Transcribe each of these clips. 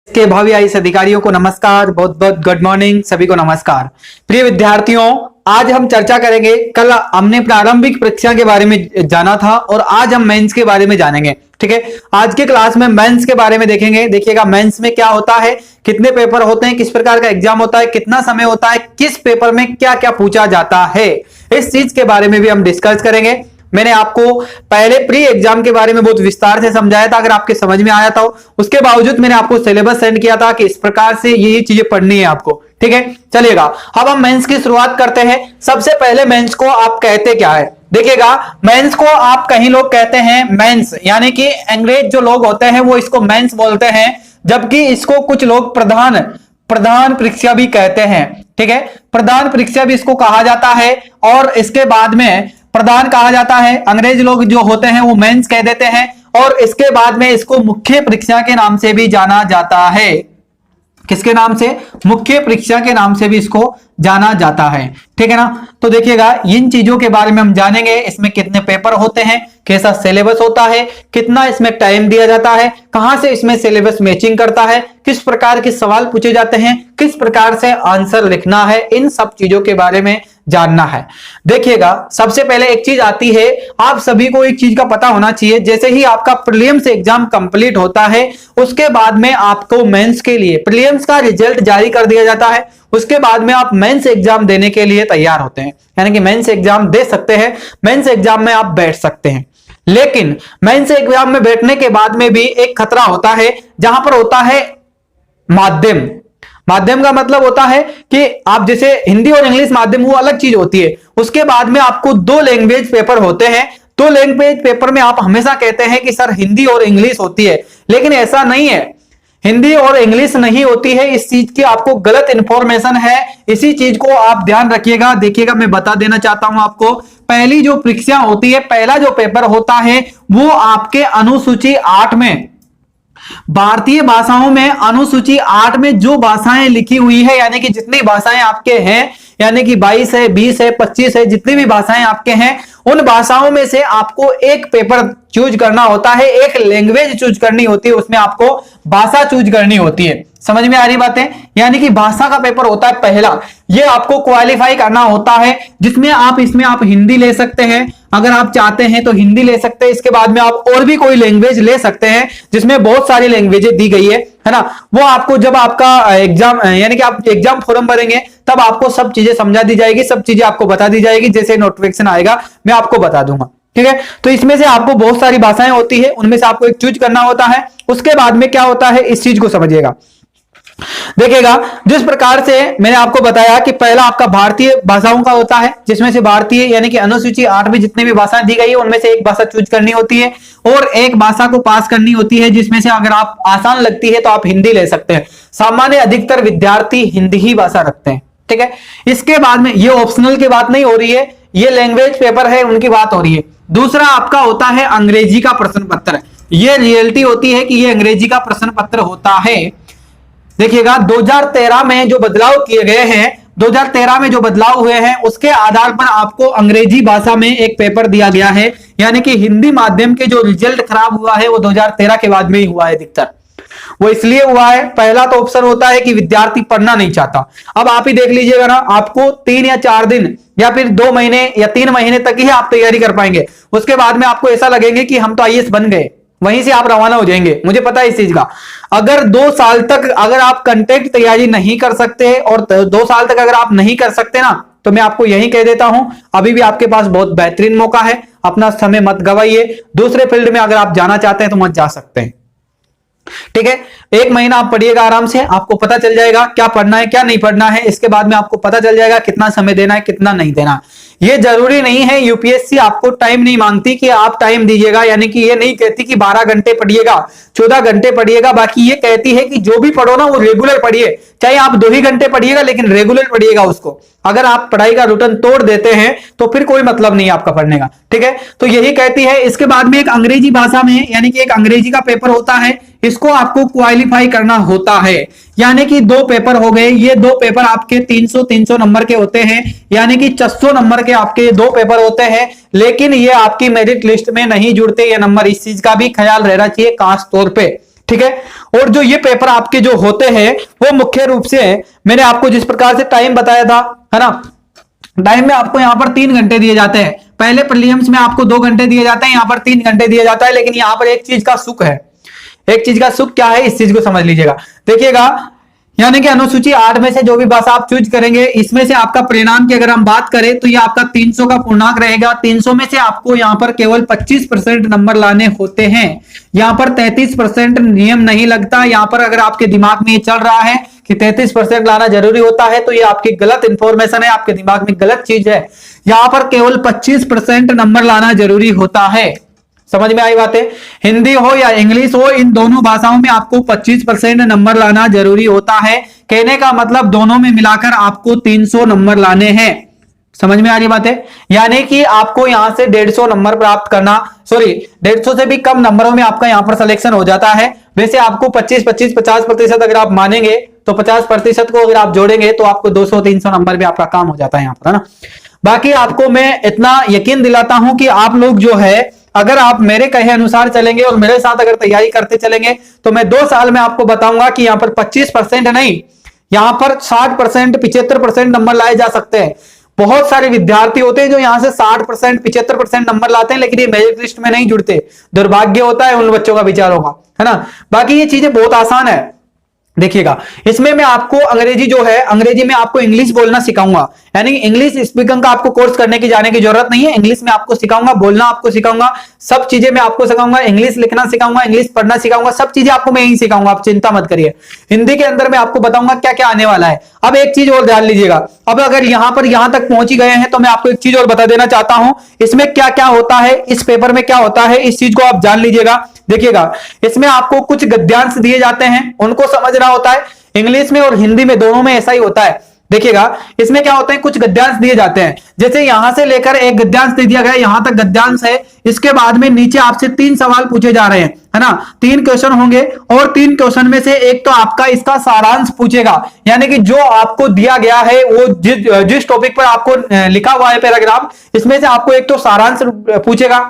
के भावी आईएएस अधिकारियों को नमस्कार, बहुत बहुत गुड मॉर्निंग, सभी को नमस्कार। प्रिय विद्यार्थियों, आज हम चर्चा करेंगे। कल हमने प्रारंभिक परीक्षा के बारे में जाना था और आज हम मेंस के बारे में जानेंगे। ठीक है, आज के क्लास में मेंस के बारे में देखेंगे। देखिएगा मेंस में क्या होता है, कितने पेपर होते हैं, किस प्रकार का एग्जाम होता है, कितना समय होता है, किस पेपर में क्या क्या पूछा जाता है, इस चीज के बारे में भी हम डिस्कस करेंगे। मैंने आपको पहले प्री एग्जाम के बारे में बहुत विस्तार से समझाया था, अगर आपके समझ में आया था। उसके बावजूद मैंने आपको सिलेबस सेंड किया था कि इस प्रकार से ये चीजें पढ़नी है आपको। ठीक है, चलिएगा अब हम मेंस की शुरुआत करते हैं। सबसे पहले मेंस को आप कहते क्या है? देखिएगा, मेंस को आप कहीं लोग कहते हैं मेंस, यानी कि अंग्रेज जो लोग होते हैं वो इसको मेंस बोलते हैं, जबकि इसको कुछ लोग प्रधान परीक्षा भी कहते हैं। ठीक है, प्रधान परीक्षा भी इसको कहा जाता है और इसके बाद में प्रधान कहा जाता है। अंग्रेज लोग जो होते हैं वो मेंस कह देते हैं और इसके बाद में इसको मुख्य परीक्षा के नाम से भी जाना जाता है। किसके नाम से? मुख्य परीक्षा के नाम से भी इसको जाना जाता है। ठीक है ना, तो देखिएगा इन चीजों के बारे में हम जानेंगे। इसमें कितने पेपर होते हैं, कैसा सिलेबस होता है, कितना इसमें टाइम दिया जाता है, कहां से इसमें सिलेबस मैचिंग करता है, किस प्रकार के सवाल पूछे जाते हैं, किस प्रकार से आंसर लिखना है, इन सब चीजों के बारे में जानना है। देखिएगा, सबसे पहले एक चीज आती है, आप सभी को एक चीज का पता होना चाहिए। जैसे ही आपका प्रीलिम्स एग्जाम कंप्लीट होता है, उसके बाद में आपको मेंस के लिए प्रीलिम्स का रिजल्ट जारी कर दिया जाता है। उसके बाद में आप मेंस एग्जाम देने के लिए तैयार होते हैं, यानी कि मेंस एग्जाम दे सकते हैं, मेंस एग्जाम में आप बैठ सकते हैं। लेकिन मेंस एग्जाम में बैठने के बाद में भी एक खतरा होता है, जहां पर होता है माध्यम। माध्यम का मतलब होता है कि आप जैसे हिंदी और इंग्लिश माध्यम वो अलग चीज होती है। उसके बाद में आपको दो लैंग्वेज पेपर होते हैं। दो लैंग्वेज पेपर में आप हमेशा कहते हैं कि सर हिंदी और इंग्लिश होती है, लेकिन ऐसा नहीं है। हिंदी और इंग्लिश नहीं होती है, इस चीज की आपको गलत इंफॉर्मेशन है। इसी चीज को आप ध्यान रखिएगा। देखिएगा, मैं बता देना चाहता हूं आपको, पहली जो परीक्षा होती है, पहला जो पेपर होता है वो आपके अनुसूची 8 में, भारतीय भाषाओं में अनुसूची 8 में जो भाषाएं लिखी हुई है, यानी कि जितनी भाषाएं आपके हैं, यानी कि 22 है, 20 है, 25 है, जितनी भी भाषाएं आपके हैं, उन भाषाओं में से आपको एक पेपर चूज करना होता है, एक लैंग्वेज चूज करनी होती है, उसमें आपको भाषा चूज करनी होती है। समझ में आ रही बातें? यानी कि भाषा का पेपर होता है पहला, ये आपको क्वालिफाई करना होता है, जिसमें आप इसमें आप हिंदी ले सकते हैं, अगर आप चाहते हैं तो हिंदी ले सकते हैं। इसके बाद में आप और भी कोई लैंग्वेज ले सकते हैं, जिसमें बहुत सारी लैंग्वेजेस दी गई है ना। वो आपको जब आपका एग्जाम, यानी कि आप एग्जाम फॉर्म भरेंगे, तब आपको सब चीजें समझा दी जाएगी, सब चीजें आपको बता दी जाएगी। जैसे नोटिफिकेशन आएगा मैं आपको बता दूंगा। ठीक है, तो इसमें से आपको बहुत सारी भाषाएं होती है, उनमें से आपको एक चूज करना होता है। उसके बाद में क्या होता है, इस चीज को समझिएगा। देखिएगा, जिस प्रकार से मैंने आपको बताया कि पहला आपका भारतीय भाषाओं का होता है, जिसमें से भारतीय यानी कि अनुसूची 8 में जितनी भी भाषाएं दी गई है, उनमें से एक भाषा चूज करनी होती है और एक भाषा को पास करनी होती है, जिसमें से अगर आप आसान लगती है तो आप हिंदी ले सकते हैं। सामान्य अधिकतर विद्यार्थी हिंदी ही भाषा रखते हैं। ठीक है, इसके बाद में ये ऑप्शनल की बात नहीं हो रही है, ये लैंग्वेज पेपर है, उनकी बात हो रही है। दूसरा आपका होता है अंग्रेजी का प्रश्न पत्र। ये रियलिटी होती है कि ये अंग्रेजी का प्रश्न पत्र होता है। देखिएगा, 2013 में जो बदलाव किए गए हैं, 2013 में जो बदलाव हुए हैं, उसके आधार पर आपको अंग्रेजी भाषा में एक पेपर दिया गया है। यानी कि हिंदी माध्यम के जो रिजल्ट खराब हुआ है वो 2013 के बाद में ही हुआ है अधिकतर। वो इसलिए हुआ है, पहला तो ऑप्शन होता है कि विद्यार्थी पढ़ना नहीं चाहता। अब आप ही देख लीजिएगा ना, आपको 3 या 4 दिन या फिर 2 महीने या 3 महीने तक ही आप तैयारी कर पाएंगे। उसके बाद में आपको ऐसा लगेंगे कि हम तो आईएएस बन गए, वहीं से आप रवाना हो जाएंगे। मुझे पता है इस चीज का। अगर 2 साल तक अगर आप कंटेंट तैयारी नहीं कर सकते और 2 साल तक अगर आप नहीं कर सकते ना, तो मैं आपको यही कह देता हूं, अभी भी आपके पास बहुत बेहतरीन मौका है। अपना समय मत गवाइए। दूसरे फील्ड में अगर आप जाना चाहते हैं तो मत जा सकते हैं। ठीक है, 1 महीना आप पढ़िएगा आराम से, आपको पता चल जाएगा क्या पढ़ना है क्या नहीं पढ़ना है। इसके बाद में आपको पता चल जाएगा कितना समय देना है कितना नहीं देना। ये जरूरी नहीं है, यूपीएससी आपको टाइम नहीं मांगती कि आप टाइम दीजिएगा, यानी कि ये नहीं कहती कि 12 घंटे पढ़िएगा, 14 घंटे पढ़िएगा। बाकी ये कहती है कि जो भी पढ़ो ना वो रेगुलर पढ़िए, चाहे आप 2 ही घंटे पढ़िएगा, लेकिन रेगुलर पढ़िएगा उसको। अगर आप पढ़ाई का रूटीन तोड़ देते हैं तो फिर कोई मतलब नहीं आपका पढ़ने का। ठीक है, तो यही कहती है। इसके बाद में एक अंग्रेजी भाषा में, यानी कि एक अंग्रेजी का पेपर होता है, इसको आपको क्वालिफाई करना होता है। यानी कि 2 पेपर हो गए, ये 2 पेपर आपके 300 नंबर के होते हैं, यानी कि 600 नंबर के आपके 2 पेपर होते हैं। लेकिन ये आपकी मेरिट लिस्ट में नहीं जुड़ते ये नंबर, इस चीज का भी ख्याल रहना चाहिए खास तौर पे। ठीक है। और जो ये पेपर आपके जो होते हैं वो मुख्य रूप से मैंने आपको जिस प्रकार से टाइम बताया था, है ना, टाइम में आपको यहां पर 3 घंटे दिए जाते हैं। पहले प्रीलिम्स में आपको 2 घंटे दिए जाते हैं, यहां पर 3 घंटे दिया जाता है। लेकिन यहां पर एक चीज का सुख है, एक चीज का सुख क्या है, इस चीज को समझ लीजिएगा। देखिएगा, यानी कि अनुसूची 8 में से जो भी भाषा आप चूज करेंगे, इसमें से आपका परिणाम की अगर हम बात करें तो ये आपका 300 का पूर्णांक रहेगा। 300 में से आपको यहां पर केवल 25% नंबर लाने होते हैं। यहां पर 33% नियम नहीं लगता। यहां पर अगर आपके दिमाग में ये चल रहा है कि 33% लाना जरूरी होता है तो ये आपकी गलत इंफॉर्मेशन है, आपके दिमाग में गलत चीज है। यहां पर केवल 25% नंबर लाना जरूरी होता है। समझ में आई बातें? हिंदी हो या इंग्लिश हो, इन दोनों भाषाओं में आपको 25% नंबर लाना जरूरी होता है। कहने का मतलब दोनों में मिलाकर आपको 300 नंबर लाने हैं। समझ में आ रही बात है? यानी कि आपको यहां से 150 नंबर प्राप्त करना, सॉरी 150 से भी कम नंबरों में आपका यहां पर सिलेक्शन हो जाता है। वैसे आपको 50% अगर आप मानेंगे तो 50% को अगर आप जोड़ेंगे तो आपको 200-300 नंबर में आपका काम हो जाता है यहां पर, है ना। बाकी आपको मैं इतना यकीन दिलाता हूं कि आप लोग जो है, अगर आप मेरे कहे अनुसार चलेंगे और मेरे साथ अगर तैयारी करते चलेंगे तो मैं 2 साल में आपको बताऊंगा कि यहां पर 25% नहीं, यहां पर 60%, 75% नंबर लाए जा सकते हैं। बहुत सारे विद्यार्थी होते हैं जो यहां से 60%, 75% नंबर लाते हैं, लेकिन ये मेरिट लिस्ट में नहीं जुड़ते। दुर्भाग्य होता है उन बच्चों का, बेचारों का, है ना। बाकी ये चीजें बहुत आसान है। देखिएगा, इसमें मैं आपको अंग्रेजी जो है, अंग्रेजी में आपको इंग्लिश बोलना सिखाऊंगा। यानी इंग्लिश स्पीकिंग का आपको कोर्स करने की जाने की जरूरत नहीं है। इंग्लिश में आपको सिखाऊंगा, बोलना आपको सिखाऊंगा, सब चीजें मैं आपको सिखाऊंगा। इंग्लिश लिखना सिखाऊंगा, इंग्लिश पढ़ना सिखाऊंगा, सब चीजें आपको मैं यही सिखाऊंगा, आप चिंता मत करिए। हिंदी के अंदर मैं आपको बताऊंगा क्या क्या आने वाला है। अब एक चीज और ध्यान लीजिएगा, अब अगर यहां पर यहां तक पहुंच ही गए हैं तो मैं आपको एक चीज और बता देना चाहता हूं, इसमें क्या क्या होता है, इस पेपर में क्या होता है, इस चीज को आप जान लीजिएगा। देखिएगा, इसमें आपको कुछ गद्यांश दिए जाते हैं, उनको समझना होता है। इंग्लिश में और हिंदी में दोनों में ऐसा ही होता है। देखिएगा, इसमें क्या होता है, कुछ गद्यांश दिए जाते हैं। जैसे यहां से लेकर एक गद्यांश दे दिया गया, यहां तक गद्यांश है। इसके बाद में नीचे आपसे 3 सवाल पूछे जा रहे हैं, है ना। 3 क्वेश्चन होंगे और 3 क्वेश्चन में से एक तो आपका इसका सारांश पूछेगा। यानी कि जो आपको दिया गया है, वो जिस टॉपिक पर आपको लिखा हुआ है पैराग्राफ, इसमें से आपको एक तो सारांश पूछेगा।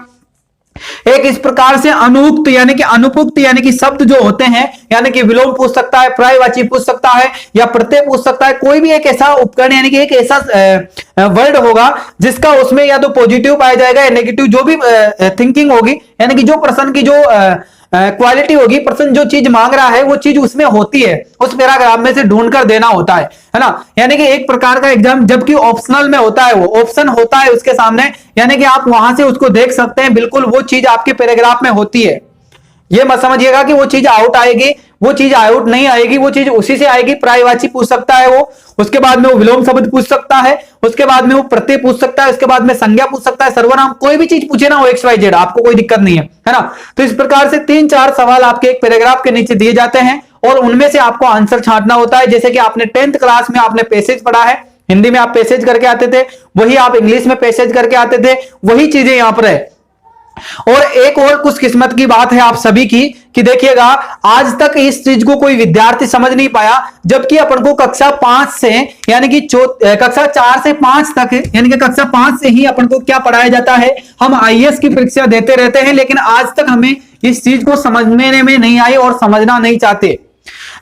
एक इस प्रकार से अनुक्त यानी कि अनुपयुक्त यानी कि शब्द जो होते हैं, यानी कि विलोम पूछ सकता है, पर्यायवाची पूछ सकता है या प्रत्यय पूछ सकता है। कोई भी एक ऐसा उपकरण यानी कि एक ऐसा वर्ड होगा जिसका उसमें या तो पॉजिटिव पाया जाएगा या नेगेटिव, जो भी थिंकिंग होगी, यानी कि जो पर्सन की जो क्वालिटी होगी, पर्सन जो चीज मांग रहा है वो चीज उसमें होती है, उस पैराग्राफ में से ढूंढ कर देना होता है ना। यानी कि एक प्रकार का एग्जाम, जबकि ऑप्शनल में होता है, वो ऑप्शन होता है उसके सामने, यानी कि आप वहां से उसको देख सकते हैं, बिल्कुल वो चीज आपके पैराग्राफ में होती है। ये मत समझिएगा कि वो चीज आउट आएगी, वो चीज आउट नहीं आएगी, वो चीज उसी से आएगी। पर्यायवाची पूछ सकता है वो, उसके बाद में वो विलोम शब्द पूछ सकता है, उसके बाद में वो प्रत्यय पूछ सकता है, उसके बाद में संज्ञा पूछ सकता है, सर्वनाम, कोई भी चीज पूछे ना वो XYZ, आपको कोई दिक्कत नहीं है ना। तो इस प्रकार से 3-4 सवाल आपके एक पैराग्राफ के नीचे दिए जाते हैं और उनमें से आपको आंसर छांटना होता है। जैसे कि आपने 10th क्लास में आपने पैसेज पढ़ा है, हिंदी में आप पैसेज करके आते थे, वही आप इंग्लिश में पैसेज करके आते थे, वही चीजें यहां पर है। और एक और कुछ किस्मत की बात है आप सभी की कि देखिएगा, आज तक इस चीज को कोई विद्यार्थी समझ नहीं पाया, जबकि अपन को कक्षा 5 से यानी कि कक्षा 4 से 5 तक, यानी कि कक्षा 5 से ही अपन को क्या पढ़ाया जाता है, हम IAS की परीक्षा देते रहते हैं, लेकिन आज तक हमें इस चीज को समझने में नहीं आई और समझना नहीं चाहते।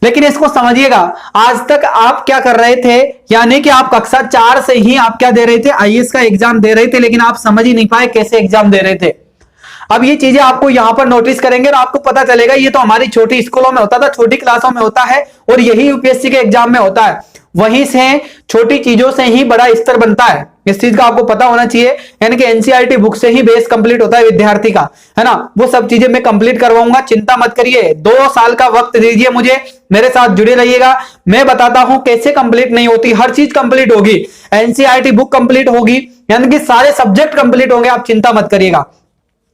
लेकिन इसको समझिएगा, आज तक आप क्या कर रहे थे, यानी कि आप कक्षा 4 से ही आप क्या दे रहे थे, IAS का एग्जाम दे रहे थे, लेकिन आप समझ ही नहीं पाए कैसे एग्जाम दे रहे थे। अब ये चीजें आपको यहां पर नोटिस करेंगे और आपको पता चलेगा, ये तो हमारी छोटी स्कूलों में होता था, छोटी क्लासों में होता है और यही UPSC के एग्जाम में होता है। वहीं से छोटी चीजों से ही बड़ा स्तर बनता है, इस चीज का आपको पता होना चाहिए। यानी कि NCERT बुक से ही बेस कंप्लीट होता है विद्यार्थी का, है ना। वो सब चीजें मैं कंप्लीट करवाऊंगा, चिंता मत करिए। 2 साल का वक्त दीजिए मुझे, मेरे साथ जुड़े रहिएगा। मैं बताता हूं कैसे कंप्लीट नहीं होती, हर चीज कंप्लीट होगी। NCERT बुक कंप्लीट होगी, यानी कि सारे सब्जेक्ट कंप्लीट होंगे, आप चिंता मत करिएगा,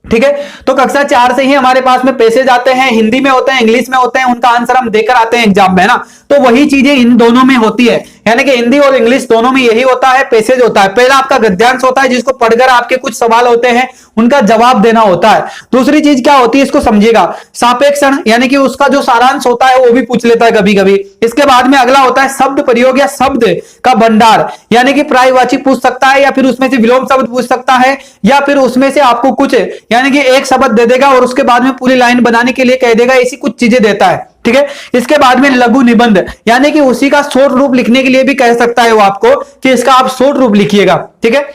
ठीक है। तो कक्षा 4 से ही हमारे पास में पैसेज आते हैं, हिंदी में होते हैं, इंग्लिश में होते हैं, उनका आंसर हम देकर आते हैं एग्जाम में, है ना। तो वही चीजें इन दोनों में होती है, यानी कि हिंदी और इंग्लिश दोनों में यही होता है, पैसेज होता है। पहला आपका गद्यांश होता है जिसको पढ़कर आपके कुछ सवाल होते हैं उनका जवाब देना होता है। दूसरी चीज क्या होती है, इसको समझिएगा, सापेक्षण, यानी कि उसका जो सारांश होता है वो भी पूछ लेता है कभी कभी। इसके बाद में अगला होता है शब्द प्रयोग या शब्द का भंडार, यानी कि पर्यायवाची पूछ सकता है या फिर उसमें से विलोम शब्द पूछ सकता है या फिर उसमें से आपको कुछ यानी कि एक शब्द दे देगा और उसके बाद में पूरी लाइन बनाने के लिए कह देगा, ऐसी कुछ चीजें देता है। ठीक है, इसके बाद में लघु निबंध, यानी कि उसी का शॉर्ट रूप लिखने के लिए भी कह सकता है वो आपको कि इसका आप शॉर्ट रूप लिखिएगा। ठीक है,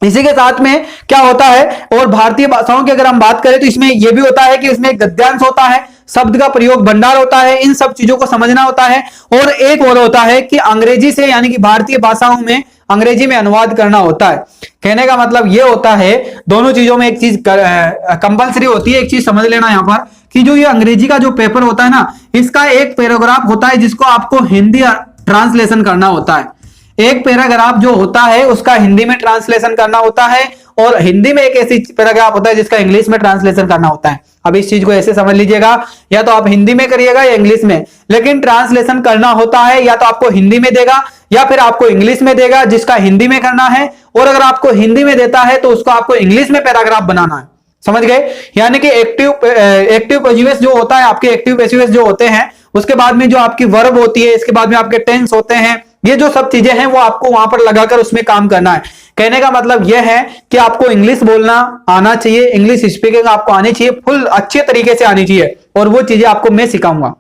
इसी के साथ में क्या होता है, और भारतीय भाषाओं की अगर हम बात करें तो इसमें यह भी होता है कि इसमें गद्यांश होता है, शब्द का प्रयोग भंडार होता है, इन सब चीजों को समझना होता है। और एक और होता है कि अंग्रेजी से यानी कि भारतीय भाषाओं में अंग्रेजी में अनुवाद करना होता है। कहने का मतलब यह होता है, दोनों चीजों में एक चीज कंपलसरी होती है। एक चीज समझ लेना यहां पर कि जो ये अंग्रेजी का जो पेपर होता है ना, इसका एक पैराग्राफ होता है जिसको आपको हिंदी ट्रांसलेशन करना होता है। एक पैराग्राफ जो होता है उसका हिंदी में ट्रांसलेशन करना होता है, और हिंदी में एक ऐसी पैराग्राफ होता है जिसका इंग्लिश में ट्रांसलेशन करना होता है। अब इस चीज को ऐसे समझ लीजिएगा, या तो आप हिंदी में करिएगा या इंग्लिश में, लेकिन ट्रांसलेशन करना होता है या तो आपको हिंदी में देगा या फिर आपको इंग्लिश में देगा, जिसका हिंदी में करना है। और अगर आपको हिंदी में देता है तो उसको आपको इंग्लिश में पैराग्राफ बनाना है। समझ गए, यानी कि एक्टिव पैसिव जो होता है, आपके एक्टिव पैसिव जो होते हैं, उसके बाद में जो आपकी वर्ब होती है, इसके बाद में आपके टेंस होते हैं, ये जो सब चीजें हैं वो आपको वहां पर लगाकर उसमें काम करना है। कहने का मतलब यह है कि आपको इंग्लिश बोलना आना चाहिए, इंग्लिश स्पीकिंग आपको आनी चाहिए, फुल अच्छे तरीके से आनी चाहिए, और वो चीजें आपको मैं सिखाऊंगा।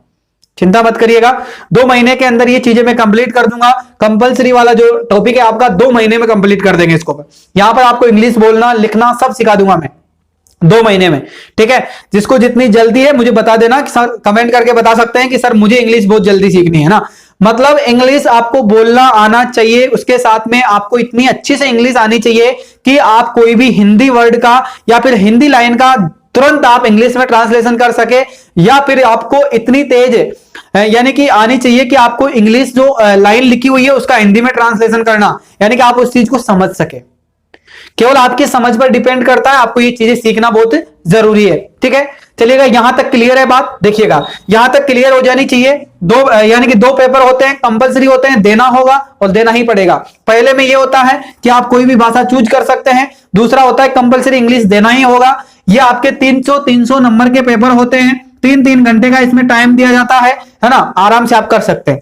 चिंता मत करिएगा, 2 महीने के अंदर ये चीजें मैं कंप्लीट कर दूंगा। कंपलसरी वाला जो टॉपिक है आपका 2 महीने में कंप्लीट कर देंगे इसको। यहां पर आपको इंग्लिश बोलना लिखना सब सिखा दूंगा मैं 2 महीने में। ठीक है, जिसको जितनी जल्दी है मुझे बता देना कि सर, कमेंट करके बता सकते हैं कि सर मुझे इंग्लिश बहुत जल्दी सीखनी है ना। मतलब इंग्लिश आपको बोलना आना चाहिए, उसके साथ में आपको इतनी अच्छी से इंग्लिश आनी चाहिए कि आप कोई भी हिंदी वर्ड का या फिर हिंदी लाइन का तुरंत आप इंग्लिश में ट्रांसलेशन कर सके, या फिर आपको इतनी तेज यानी कि आनी चाहिए कि आपको इंग्लिश जो लाइन लिखी हुई है उसका हिंदी में ट्रांसलेशन करना, यानी कि आप उस चीज को समझ सके। केवल आपकी समझ पर डिपेंड करता है, आपको ये चीजें सीखना बहुत जरूरी है। ठीक है, चलिएगा, यहां तक क्लियर है बात। देखिएगा, यहां तक क्लियर हो जानी चाहिए। यानी कि 2 पेपर होते हैं, कंपलसरी होते हैं, देना होगा और देना ही पड़ेगा। पहले में ये होता है कि आप कोई भी भाषा चूज कर सकते हैं, दूसरा होता है कंपलसरी इंग्लिश देना ही होगा। ये आपके 300 नंबर के पेपर होते हैं, 3-3 घंटे का इसमें टाइम दिया जाता है ना, आराम से आप कर सकते हैं।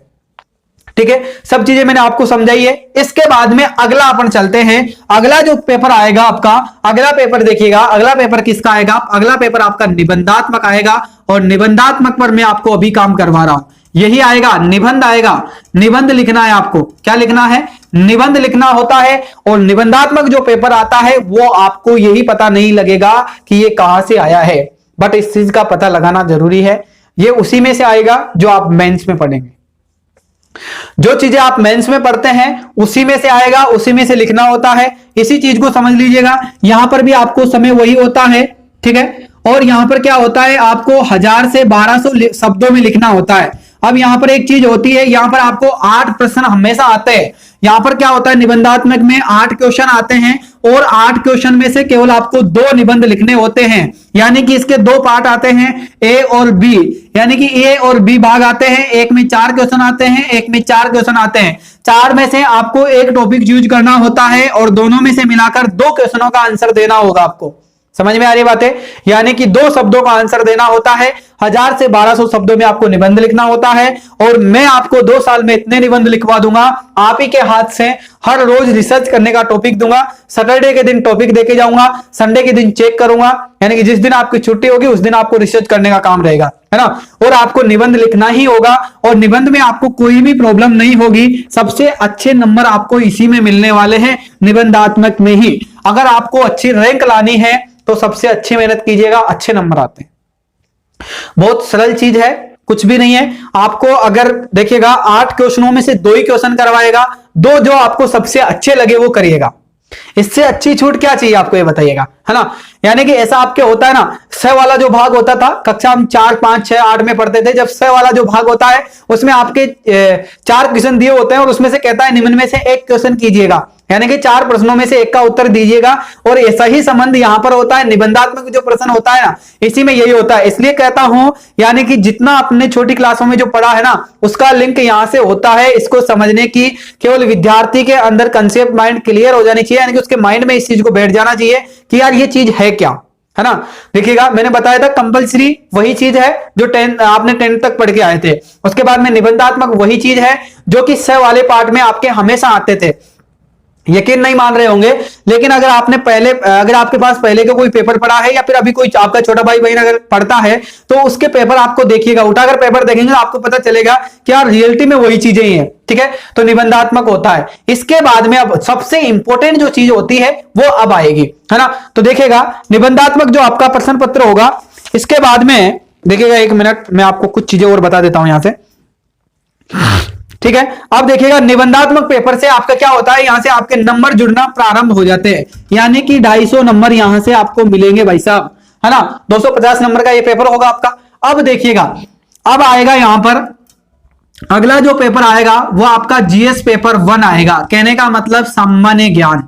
ठीक है, सब चीजें मैंने आपको समझाई है। इसके बाद में अगला अपन चलते हैं। अगला जो पेपर आएगा आपका, अगला पेपर देखिएगा, अगला पेपर किसका आएगा, अगला पेपर आपका निबंधात्मक आएगा, और निबंधात्मक पर मैं आपको अभी काम करवा रहा हूं। यही आएगा, निबंध आएगा। निबंध लिखना है आपको। क्या लिखना है? निबंध लिखना होता है। और निबंधात्मक जो पेपर आता है वो आपको यही पता नहीं लगेगा कि ये कहां से आया है, बट इस चीज का पता लगाना जरूरी है। ये उसी में से आएगा जो आप मेंस में पढ़ेंगे। जो चीजें आप मेंस में पढ़ते हैं उसी में से आएगा, उसी में से लिखना होता है। इसी चीज को समझ लीजिएगा। यहां पर भी आपको समय वही होता है। ठीक है, और यहां पर क्या होता है, आपको 1000 से 1200 शब्दों में लिखना होता है। अब यहां पर एक चीज होती है, यहां पर आपको 8 प्रश्न हमेशा आते हैं। यहां पर क्या होता है, निबंधात्मक में 8 क्वेश्चन आते हैं, और 8 क्वेश्चन में से केवल आपको 2 निबंध लिखने होते हैं। यानी कि इसके 2 पार्ट आते हैं, ए और बी, यानी कि ए और बी भाग आते हैं। एक में 4 क्वेश्चन आते हैं, एक में 4 क्वेश्चन आते हैं। 4 में से आपको एक टॉपिक चूज करना होता है, और दोनों में से मिलाकर 2 क्वेश्चनों का आंसर देना होगा आपको। समझ में आ रही बात है? यानी कि 2 शब्दों का आंसर देना होता है। 1000 से 1200 शब्दों में आपको निबंध लिखना होता है, और मैं आपको 2 साल में इतने निबंध लिखवा दूंगा आप ही के हाथ से। हर रोज रिसर्च करने का टॉपिक दूंगा, सैटरडे के दिन टॉपिक देके जाऊंगा, संडे के दिन चेक करूंगा। यानी कि जिस दिन आपकी छुट्टी होगी उस दिन आपको रिसर्च करने का काम रहेगा, है ना। और आपको निबंध लिखना ही होगा, और निबंध में आपको कोई भी प्रॉब्लम नहीं होगी। सबसे अच्छे नंबर आपको इसी में मिलने वाले हैं, निबंधात्मक में ही। अगर आपको अच्छी रैंक लानी है तो सबसे अच्छी मेहनत कीजिएगा, अच्छे नंबर आते हैं। बहुत सरल चीज है, कुछ भी नहीं है। आपको अगर देखिएगा 8 क्वेश्चनों में से 2 ही क्वेश्चन करवाएगा, 2 जो आपको सबसे अच्छे लगे वो करिएगा। इससे अच्छी छूट क्या चाहिए आपको, ये बताइएगा, है ना। यानी कि ऐसा आपके होता है ना, स वाला जो भाग होता था, कक्षा हम 4, 5, 6, 8 में पढ़ते थे, जब स वाला जो भाग होता है उसमें आपके 4 क्वेश्चन दिए होते हैं और उसमें से कहता है निम्न में से एक क्वेश्चन कीजिएगा, यानी कि 4 प्रश्नों में से एक का उत्तर दीजिएगा। और ऐसा ही संबंध यहां पर होता है, निबंधात्मक जो प्रश्न होता है ना, इसी में यही होता है। इसलिए कहता हूं, यानी कि जितना आपने छोटी क्लासों में जो पढ़ा है ना, उसका लिंक यहां से होता है। इसको समझने की केवल विद्यार्थी के अंदर कंसेप्ट माइंड क्लियर हो जानी चाहिए, यानी कि उसके माइंड में इस चीज को बैठ जाना चाहिए कि यार ये चीज है क्या, है ना। देखिएगा, मैंने बताया था कंपलसरी वही चीज है जो आपने 10th तक पढ़ के आए थे। उसके बाद में निबंधात्मक वही चीज है जो कि स वाले पार्ट में आपके हमेशा आते थे। यकीन नहीं मान रहे होंगे, लेकिन अगर आपके पास पहले का कोई पेपर पड़ा है या फिर अभी कोई आपका छोटा भाई बहन अगर पढ़ता है तो उसके पेपर आपको देखिएगा, उठाकर पेपर देखेंगे तो आपको पता चलेगा कि यार रियलिटी में वही चीजें ही हैं, ठीक है। तो निबंधात्मक होता है। इसके बाद में अब सबसे इंपॉर्टेंट जो चीज होती है वो अब आएगी, है ना। तो देखिएगा, निबंधात्मक जो आपका प्रश्न पत्र होगा, इसके बाद में देखिएगा, 1 मिनट मैं आपको कुछ चीजें और बता देता हूं यहां से, ठीक है। अब देखिएगा, निबंधात्मक पेपर से आपका क्या होता है, यहां से आपके नंबर जुड़ना प्रारंभ हो जाते हैं, यानी कि 250 नंबर यहां से आपको मिलेंगे भाई साहब, है ना। 250 नंबर का ये पेपर होगा आपका। अब देखिएगा, अब आएगा यहां पर अगला जो पेपर आएगा वो आपका जीएस पेपर 1 आएगा। कहने का मतलब सामान्य ज्ञान,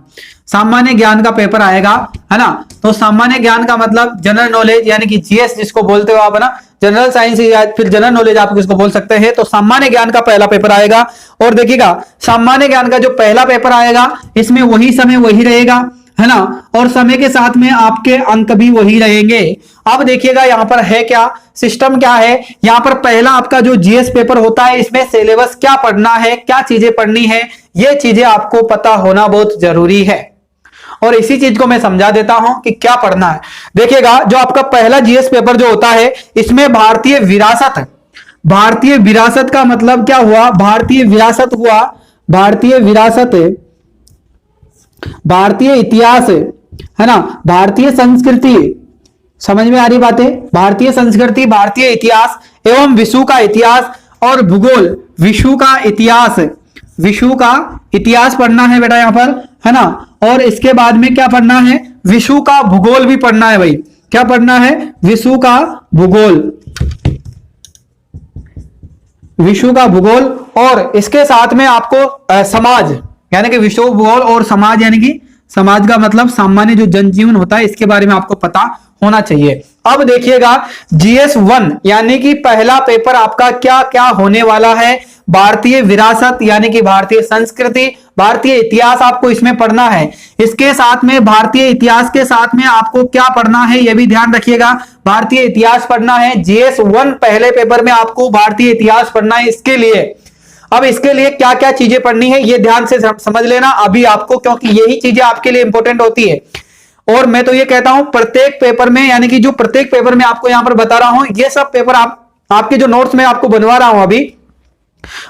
सामान्य ज्ञान का पेपर आएगा, है ना। तो सामान्य ज्ञान का मतलब जनरल नॉलेज, यानी कि जीएस जिसको बोलते हो आप, है ना, जनरल साइंस या फिर जनरल नॉलेज आप किसको बोल सकते हैं। तो सामान्य ज्ञान का पहला पेपर आएगा। और देखिएगा, सामान्य ज्ञान का जो पहला पेपर आएगा इसमें वही समय वही रहेगा, है ना, और समय के साथ में आपके अंक भी वही रहेंगे। अब देखिएगा, यहां पर है क्या सिस्टम, क्या है यहां पर, पहला आपका जो जीएस पेपर होता है इसमें सिलेबस क्या पढ़ना है, क्या चीजें पढ़नी है, ये चीजें आपको पता होना बहुत जरूरी है। और इसी चीज को मैं समझा देता हूं कि क्या पढ़ना है। देखिएगा, जो आपका पहला जीएस पेपर जो होता है इसमें भारतीय विरासत, भारतीय विरासत का मतलब क्या हुआ, भारतीय विरासत हुआ, भारतीय विरासत, भारतीय इतिहास, है ना, भारतीय संस्कृति, समझ में आ रही बातें, भारतीय संस्कृति, भारतीय इतिहास एवं विश्व का इतिहास और भूगोल, विश्व का इतिहास, विश्व का इतिहास पढ़ना है बेटा यहां पर, है ना। और इसके बाद में क्या पढ़ना है, विश्व का भूगोल भी पढ़ना है भाई। क्या पढ़ना है, विश्व का भूगोल, विश्व का भूगोल। और इसके साथ में आपको समाज, यानी कि विश्व भूगोल और समाज, यानी कि समाज का मतलब सामान्य जो जनजीवन होता है इसके बारे में आपको पता होना चाहिए। अब देखिएगा, जीएस 1 यानी कि पहला पेपर आपका क्या क्या होने वाला है, भारतीय विरासत यानी कि भारतीय संस्कृति, भारतीय इतिहास आपको इसमें पढ़ना है। इसके साथ में भारतीय इतिहास के साथ में आपको क्या पढ़ना है यह भी ध्यान रखिएगा, भारतीय इतिहास पढ़ना है। जीएस 1 पहले पेपर में आपको भारतीय इतिहास पढ़ना है। इसके लिए अब इसके लिए क्या क्या चीजें पढ़नी है ये ध्यान से समझ लेना अभी आपको, क्योंकि यही चीजें आपके लिए इंपॉर्टेंट होती है। और मैं तो ये कहता हूं प्रत्येक पेपर में, यानी कि जो प्रत्येक पेपर में आपको यहां पर बता रहा हूं, ये सब पेपर आपके जो नोट्स में आपको बनवा रहा हूं, अभी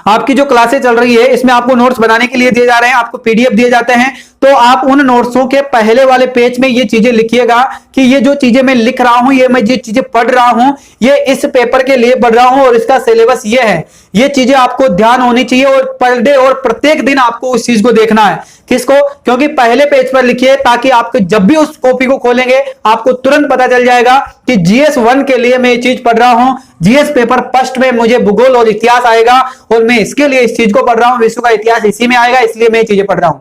आपकी जो क्लासें चल रही है इसमें आपको नोट्स बनाने के लिए दिए जा रहे हैं, आपको पीडीएफ दिए जाते हैं। तो आप उन नोट्सों के पहले वाले पेज में ये चीजें लिखिएगा कि ये जो चीजें मैं लिख रहा हूं, ये मैं जो चीजें पढ़ रहा हूं, ये इस पेपर के लिए पढ़ रहा हूं और इसका सिलेबस ये है। ये चीजें आपको ध्यान होनी चाहिए और पर डे और प्रत्येक दिन आपको उस चीज को देखना है। किसको, क्योंकि पहले पेज पर लिखिए ताकि आपको जब भी उस कॉपी को खोलेंगे आपको तुरंत पता चल जाएगा कि जीएस 1 के लिए मैं ये चीज पढ़ रहा हूं। जीएस पेपर फर्स्ट में मुझे भूगोल और इतिहास आएगा और मैं इसके लिए इस चीज को पढ़ रहा हूं, विश्व का इतिहास इसी में आएगा, इसलिए मैं ये चीजें पढ़ रहा हूं।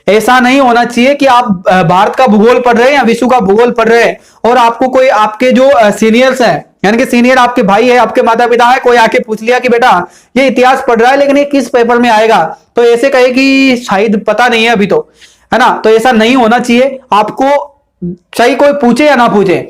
ऐसा नहीं होना चाहिए कि आप भारत का भूगोल पढ़ रहे हैं या विश्व का भूगोल पढ़ रहे हैं और आपको कोई आपके जो सीनियर्स हैं, यानी कि सीनियर आपके भाई है, आपके माता पिता है, कोई आके पूछ लिया कि बेटा ये इतिहास पढ़ रहा है लेकिन ये किस पेपर में आएगा, तो ऐसे कहे कि शायद पता नहीं है अभी तो, है ना। तो ऐसा नहीं होना चाहिए। आपको चाहे कोई पूछे या ना पूछे,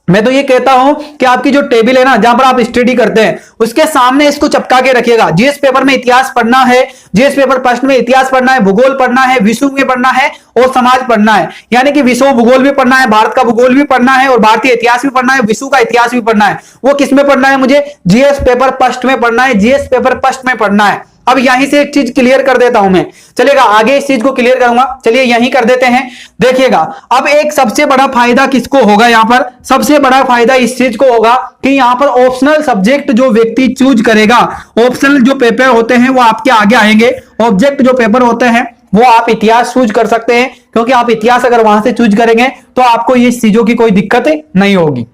मैं तो ये कहता हूं कि आपकी जो टेबल है ना जहां पर आप स्टडी करते हैं उसके सामने इसको चिपका के रखिएगा। जीएस पेपर में इतिहास पढ़ना है, जीएस पेपर फर्स्ट में इतिहास पढ़ना है, भूगोल पढ़ना है, विश्व में पढ़ना है और समाज पढ़ना है। यानी कि विश्व भूगोल भी पढ़ना है, भारत का भूगोल भी पढ़ना है और भारतीय इतिहास भी पढ़ना है, विश्व का इतिहास भी पढ़ना है। वो किस में पढ़ना है, मुझे जीएस पेपर फर्स्ट में पढ़ना है, जीएस पेपर फर्स्ट में पढ़ना है। अब यहीं से एक चीज क्लियर कर देता हूं मैं, चलेगा, आगे इस चीज को क्लियर करूंगा, चलिए यहीं कर देते हैं। देखिएगा, अब एक सबसे बड़ा फायदा किसको होगा, यहां पर सबसे बड़ा फायदा इस चीज को होगा कि यहां पर ऑप्शनल सब्जेक्ट जो व्यक्ति चूज करेगा, ऑप्शनल जो पेपर होते हैं वो आपके आगे आएंगे। ऑब्जेक्ट जो पेपर होते हैं वो आप इतिहास चूज कर सकते हैं, क्योंकि आप इतिहास अगर वहां से चूज करेंगे तो आपको ये चीजों की कोई दिक्कत नहीं होगी।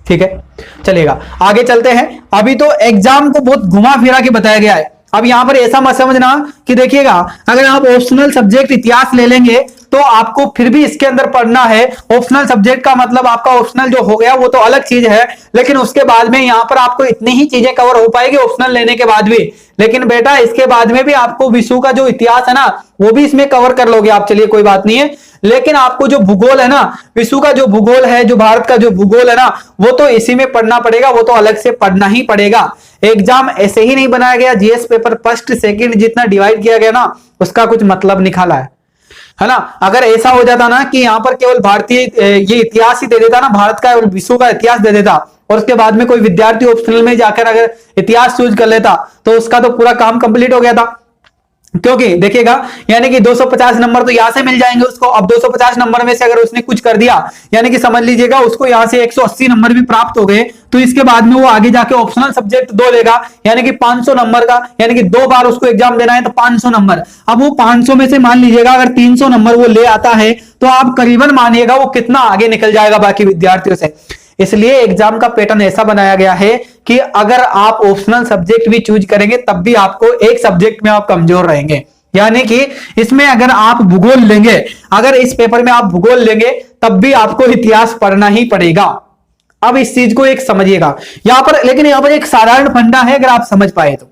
ठीक है, चलेगा, आगे चलते हैं। अभी तो एग्जाम को बहुत घुमा फिरा के बताया गया है। अब यहां पर ऐसा मत समझना कि देखिएगा अगर आप ऑप्शनल सब्जेक्ट इतिहास ले लेंगे तो आपको फिर भी इसके अंदर पढ़ना है। ऑप्शनल सब्जेक्ट का मतलब आपका ऑप्शनल जो हो गया वो तो अलग चीज है, लेकिन उसके बाद में यहां पर आपको इतनी ही चीजें कवर हो पाएगी ऑप्शनल लेने के बाद भी। लेकिन बेटा इसके बाद में भी आपको विश्व का जो इतिहास है ना वो भी इसमें कवर कर लोगे आप, चलिए कोई बात नहीं है। लेकिन आपको जो भूगोल है ना, विश्व का जो भूगोल है, जो भारत का जो भूगोल है ना, वो तो इसी में पढ़ना पड़ेगा, वो तो अलग से पढ़ना ही पड़ेगा। एग्जाम ऐसे ही नहीं बनाया गया, जीएस पेपर फर्स्ट सेकंड जितना डिवाइड किया गया ना उसका कुछ मतलब निकाला है ना। अगर ऐसा हो जाता ना कि यहां पर केवल भारतीय ये इतिहास ही दे देता ना, भारत का और विश्व का इतिहास दे देता, और उसके बाद में कोई विद्यार्थी ऑप्शनल में जाकर अगर इतिहास चूज कर लेता तो उसका तो पूरा काम कंप्लीट हो गया था। क्योंकि देखिएगा यानी कि 250 नंबर तो यहां से मिल जाएंगे उसको। अब 250 नंबर में से अगर उसने कुछ कर दिया यानी कि समझ लीजिएगा उसको यहां से 180 नंबर भी प्राप्त हो गए, तो इसके बाद में वो आगे जाके ऑप्शनल सब्जेक्ट 2 लेगा यानी कि 500 नंबर का, यानी कि 2 बार उसको एग्जाम देना है तो 500 नंबर। अब वो 500 में से मान लीजिएगा अगर 300 नंबर वो ले आता है तो आप करीबन मानिएगा वो कितना आगे निकल जाएगा बाकी विद्यार्थियों से। इसलिए एग्जाम का पैटर्न ऐसा बनाया गया है कि अगर आप ऑप्शनल सब्जेक्ट भी चूज करेंगे तब भी आपको एक सब्जेक्ट में आप कमजोर रहेंगे। यानी कि इसमें अगर आप भूगोल लेंगे, अगर इस पेपर में आप भूगोल लेंगे तब भी आपको इतिहास पढ़ना ही पड़ेगा। अब इस चीज को एक समझिएगा यहां पर, लेकिन यहां पर एक साधारण फंडा है अगर आप समझ पाए तो।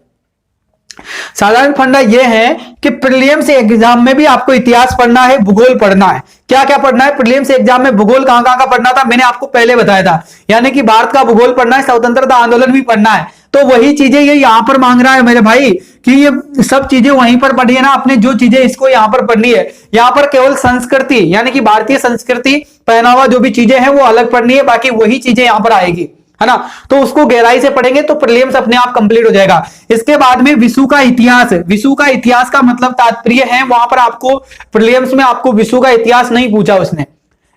साधारण फंडा यह है कि प्रीलिम्स एग्जाम में भी आपको इतिहास पढ़ना है, भूगोल पढ़ना है। क्या क्या पढ़ना है प्रीलिम्स एग्जाम में? भूगोल कहां कहां का पढ़ना था मैंने आपको पहले बताया था, यानी कि भारत का भूगोल पढ़ना है, स्वतंत्रता आंदोलन भी पढ़ना है। तो वही चीजें ये यहां पर मांग रहा है मेरे भाई कि ये सब चीजें वहीं पर पढ़िए ना आपने, जो चीजें इसको यहां पर पढ़नी है। यहां पर केवल संस्कृति यानी कि भारतीय संस्कृति, पहनावा, जो भी चीजें हैं वो अलग पढ़नी है, बाकी वही चीजें यहां पर आएगी, है ना। तो उसको गहराई से पढ़ेंगे तो प्रीलिम्स अपने आप कंप्लीट हो जाएगा। इसके बाद में विश्व का इतिहास, विश्व का इतिहास का मतलब तात्पर्य है वहां पर आपको प्रीलिम्स में आपको विश्व का इतिहास नहीं पूछा उसने,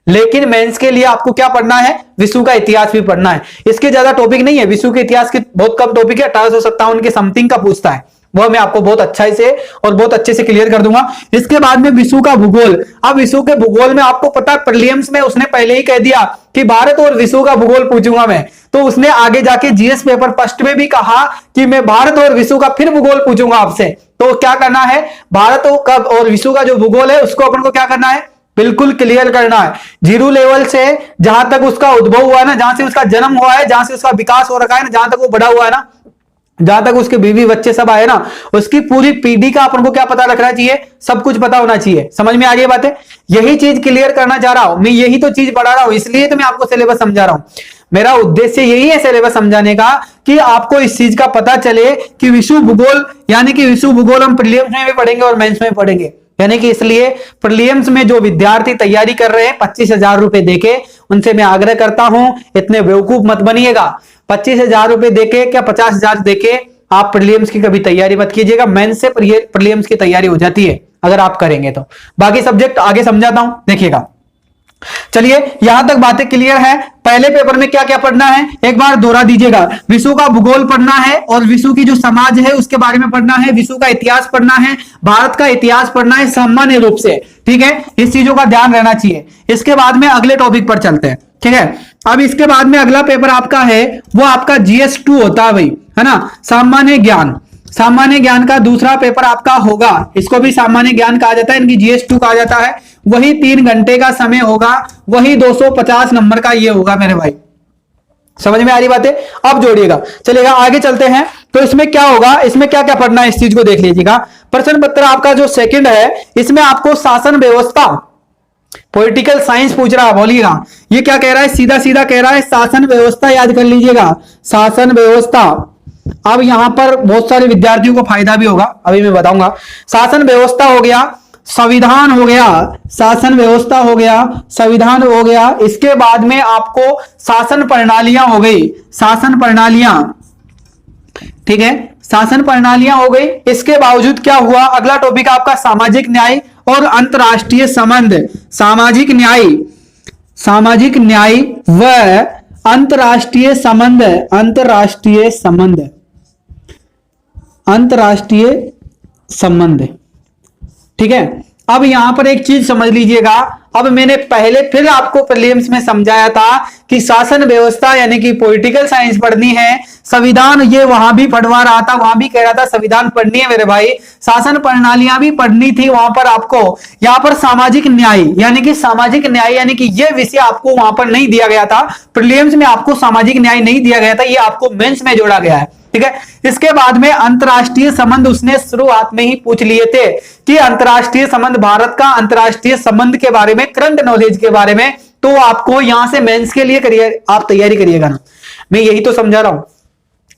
लेकिन मेंस के लिए आपको क्या पढ़ना है? विश्व का इतिहास भी पढ़ना है। इसके ज्यादा टॉपिक नहीं है, विश्व के इतिहास के बहुत कम टॉपिक है, 1857 के समथिंग का पूछता है, वो मैं आपको बहुत अच्छा से और बहुत अच्छे से क्लियर कर दूंगा। इसके बाद में विश्व का भूगोल। अब विश्व के भूगोल में आपको पता है प्रीलिम्स में उसने पहले ही कह दिया कि भारत और विश्व का भूगोल पूछूंगा मैं, तो उसने आगे जाके जीएस पेपर फर्स्ट में भी कहा कि मैं भारत और विश्व का फिर भूगोल पूछूंगा आपसे। तो क्या करना है, भारत और विश्व का जो भूगोल है उसको अपन को क्या करना है? बिल्कुल क्लियर करना है, जीरो लेवल से जहां तक उसका उद्भव हुआ है ना, जहां से उसका जन्म हुआ है, जहां से उसका विकास हो रखा है ना, जहां तक वो बड़ा हुआ है ना, जहां तक उसके बीवी बच्चे सब आए ना, उसकी पूरी पीढ़ी का अपन को क्या पता रखना चाहिए? सब कुछ पता होना चाहिए। समझ में आ गई बात है? यही चीज क्लियर करना चाह रहा हूं मैं, यही तो चीज पढ़ा रहा हूं, इसलिए तो मैं आपको सिलेबस समझा रहा हूं। मेरा उद्देश्य यही है सिलेबस समझाने का कि आपको इस चीज का पता चले कि विश्व भूगोल, यानी कि विश्व भूगोल हम प्रीलिम्स में भी पढ़ेंगे और मेंस में पढ़ेंगे। यानी कि इसलिए प्रीलिम्स में जो विद्यार्थी तैयारी कर रहे हैं 25,000 रुपए देके, उनसे मैं आग्रह करता हूं इतने बेवकूफ मत बनिएगा। 25,000 रुपए देके क्या 50,000 देके आप प्रीलिम्स की कभी तैयारी मत कीजिएगा। मेंस से प्रीलिम्स की तैयारी हो जाती है अगर आप करेंगे तो। बाकी सब्जेक्ट आगे समझाता हूं, देखिएगा। चलिए यहां तक बातें क्लियर है। पहले पेपर में क्या क्या पढ़ना है एक बार दोहरा दीजिएगा। विश्व का भूगोल पढ़ना है और विश्व की जो समाज है उसके बारे में पढ़ना है, विश्व का इतिहास पढ़ना है, भारत का इतिहास पढ़ना है सामान्य रूप से, ठीक है, इस चीजों का ध्यान रहना चाहिए। इसके बाद में अगले टॉपिक पर चलते हैं, ठीक है। अब इसके बाद में अगला पेपर आपका है वो आपका GS2 होता है भाई, है ना, सामान्य ज्ञान। सामान्य ज्ञान का दूसरा पेपर आपका होगा, इसको भी सामान्य ज्ञान कहा जाता है, इनकी GS2 कहा जाता है। वही 3 घंटे का समय होगा, वही 250 नंबर का ये होगा मेरे भाई। समझ में आ रही बात है? अब जोड़िएगा, चलेगा आगे चलते हैं। तो इसमें क्या होगा, इसमें क्या क्या पढ़ना है इस चीज को देख लीजिएगा। प्रश्न पत्र आपका जो सेकंड है इसमें आपको शासन व्यवस्था, पॉलिटिकल साइंस पूछ रहा है, बोलिएगा ये क्या कह रहा है? सीधा सीधा कह रहा है शासन व्यवस्था, याद कर लीजिएगा, शासन व्यवस्था। अब यहां पर बहुत सारे विद्यार्थियों को फायदा भी होगा, अभी मैं बताऊंगा। शासन व्यवस्था हो गया, संविधान हो गया, शासन व्यवस्था हो गया, संविधान हो गया। इसके बाद में आपको शासन प्रणालियां हो गई, शासन प्रणालियां, ठीक है, शासन प्रणालियां हो गई। इसके बावजूद क्या हुआ, अगला टॉपिक आपका सामाजिक न्याय और अंतरराष्ट्रीय संबंध। सामाजिक न्याय, सामाजिक न्याय व अंतरराष्ट्रीय संबंध, अंतरराष्ट्रीय संबंध, अंतरराष्ट्रीय संबंध, ठीक है। अब यहां पर एक चीज समझ लीजिएगा, अब मैंने पहले फिर आपको प्रीलिम्स में समझाया था कि शासन व्यवस्था यानी कि पॉलिटिकल साइंस पढ़नी है, संविधान ये वहां भी पढ़वा रहा था, वहां भी कह रहा था संविधान पढ़नी है मेरे भाई, शासन प्रणालियां भी पढ़नी थी वहां पर आपको। यहां पर सामाजिक न्याय यानी कि ये विषय आपको वहां पर नहीं दिया गया था, प्रीलिम्स में आपको सामाजिक न्याय नहीं दिया गया था, ये आपको मेंस में जोड़ा गया है, ठीक है। इसके बाद में अंतरराष्ट्रीय संबंध उसने शुरुआत में ही पूछ लिए थे कि अंतरराष्ट्रीय संबंध, भारत का अंतरराष्ट्रीय संबंध के बारे में, करंट नॉलेज के बारे में, तो आपको यहां से मेंस के लिए करिए, आप तैयारी करिएगा ना। मैं यही तो समझा रहा हूं,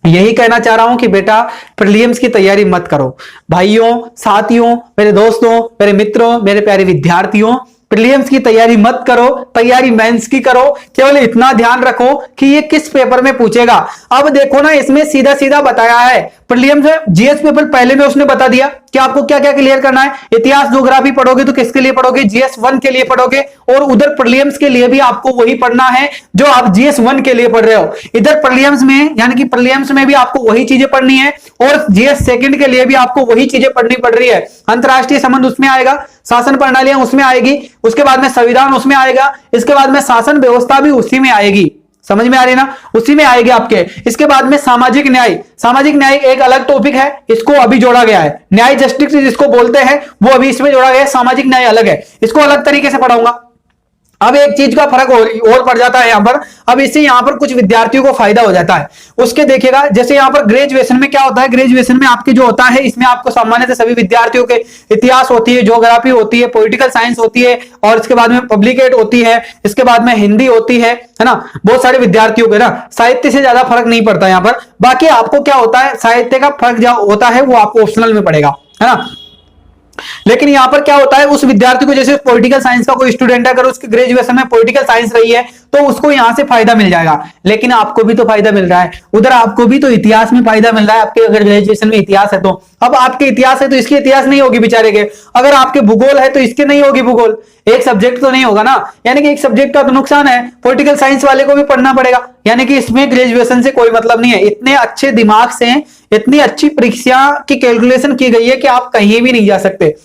यही कहना चाह रहा हूं कि बेटा प्रीलिम्स की तैयारी मत करो भाइयों, साथियों, मेरे दोस्तों, मेरे मित्रों, मेरे प्यारे विद्यार्थियों, प्रीलिम्स की तैयारी मत करो, तैयारी मेंस की करो। केवल इतना ध्यान रखो कि ये किस पेपर में पूछेगा। अब देखो ना, इसमें सीधा सीधा बताया है, प्रीलिम्स में जीएस पेपर पहले में उसने बता दिया कि आपको क्या क्या क्लियर करना है। इतिहास ज्योग्राफी पढ़ोगे तो किसके लिए पढ़ोगे, जीएस 1 के लिए पढ़ोगे, और उधर प्रीलिम्स के लिए भी आपको वही पढ़ना है जो आप जीएस 1 के लिए पढ़ रहे हो। इधर प्रीलिम्स में यानी कि प्रीलिम्स में भी आपको वही चीजें पढ़नी है, और जीएस सेकंड के लिए भी आपको वही चीजें पढ़नी पड़ रही है। अंतरराष्ट्रीय संबंध उसमें आएगा, शासन प्रणालियां उसमें आएगी, उसके बाद में संविधान उसमें आएगा, इसके बाद में शासन व्यवस्था भी उसी में आएगी। समझ में आ रही है ना, उसी में आएगी आपके। इसके बाद में सामाजिक न्याय एक अलग टॉपिक है, इसको अभी जोड़ा गया है। न्याय जस्टिस जिसको बोलते हैं वो अभी इसमें जोड़ा गया है, सामाजिक न्याय अलग है, इसको अलग तरीके से पढ़ाऊंगा। अब एक चीज का फर्क और पड़ जाता है यहां पर, अब इससे यहां पर कुछ विद्यार्थियों को फायदा हो जाता है। उसके देखिएगा, जैसे यहां पर ग्रेजुएशन में क्या होता है, ग्रेजुएशन में आपके जो होता है, इसमें आपको सामान्यतः सभी विद्यार्थियों के इतिहास होती है, ज्योग्राफी होती है, पॉलिटिकल साइंस होती है, और इसके बाद में पब्लिकेट होती है, इसके बाद में हिंदी होती है ना। बहुत सारे विद्यार्थियों के ना साहित्य से ज्यादा फर्क नहीं पड़ता यहां पर। बाकी आपको क्या होता है, साहित्य का फर्क जो होता है वो आपको ऑप्शनल में पड़ेगा, है ना। लेकिन यहां पर क्या होता है, उस विद्यार्थी को, जैसे पॉलिटिकल साइंस का कोई स्टूडेंट है, अगर उसकी ग्रेजुएशन में पॉलिटिकल साइंस रही है तो उसको यहां से फायदा मिल जाएगा। लेकिन आपको भी तो फायदा मिल रहा है, उधर आपको भी तो इतिहास में फायदा मिल रहा है, आपके अगर ग्रेजुएशन में इतिहास है तो। अब आपके इतिहास है तो इसकी इतिहास नहीं होगी बेचारे के, अगर आपके भूगोल है तो इसके नहीं होगी भूगोल, एक सब्जेक्ट तो नहीं होगा ना, यानी कि एक सब्जेक्ट का तो नुकसान है। पॉलिटिकल साइंस वाले को भी पढ़ना पड़ेगा, यानी कि इसमें ग्रेजुएशन से कोई मतलब नहीं है। इतने अच्छे दिमाग से, इतनी अच्छी परीक्षा की कैलकुलेशन की गई है कि आप कहीं भी नहीं जा सकते।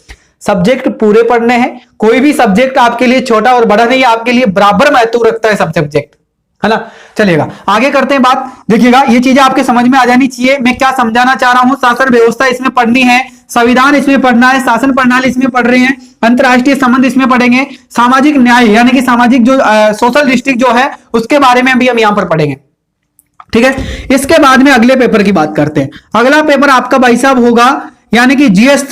सब्जेक्ट पूरे पढ़ने हैं, कोई भी सब्जेक्ट आपके लिए छोटा और बड़ा नहीं है, आपके लिए बराबर महत्व रखता है सब सब्जेक्ट, है ना। चलिएगा आगे करते हैं बात। देखिएगा ये चीजें आपके समझ में आ जानी चाहिए, मैं क्या समझाना चाह रहा हूं। शासन व्यवस्था इसमें पढ़नी है, संविधान इसमें पढ़ना है, शासन प्रणाली इसमें पढ़ रहे हैं, अंतरराष्ट्रीय संबंध इसमें पढ़ेंगे, सामाजिक न्याय यानी कि सामाजिक जो सोशल डिस्ट्रिक्ट जो है उसके बारे में भी हम यहां पर पढ़ेंगे, ठीक है। इसके बाद में अगले पेपर की बात करते हैं। अगला पेपर आपका भाई साहब होगा यानी कि जीएस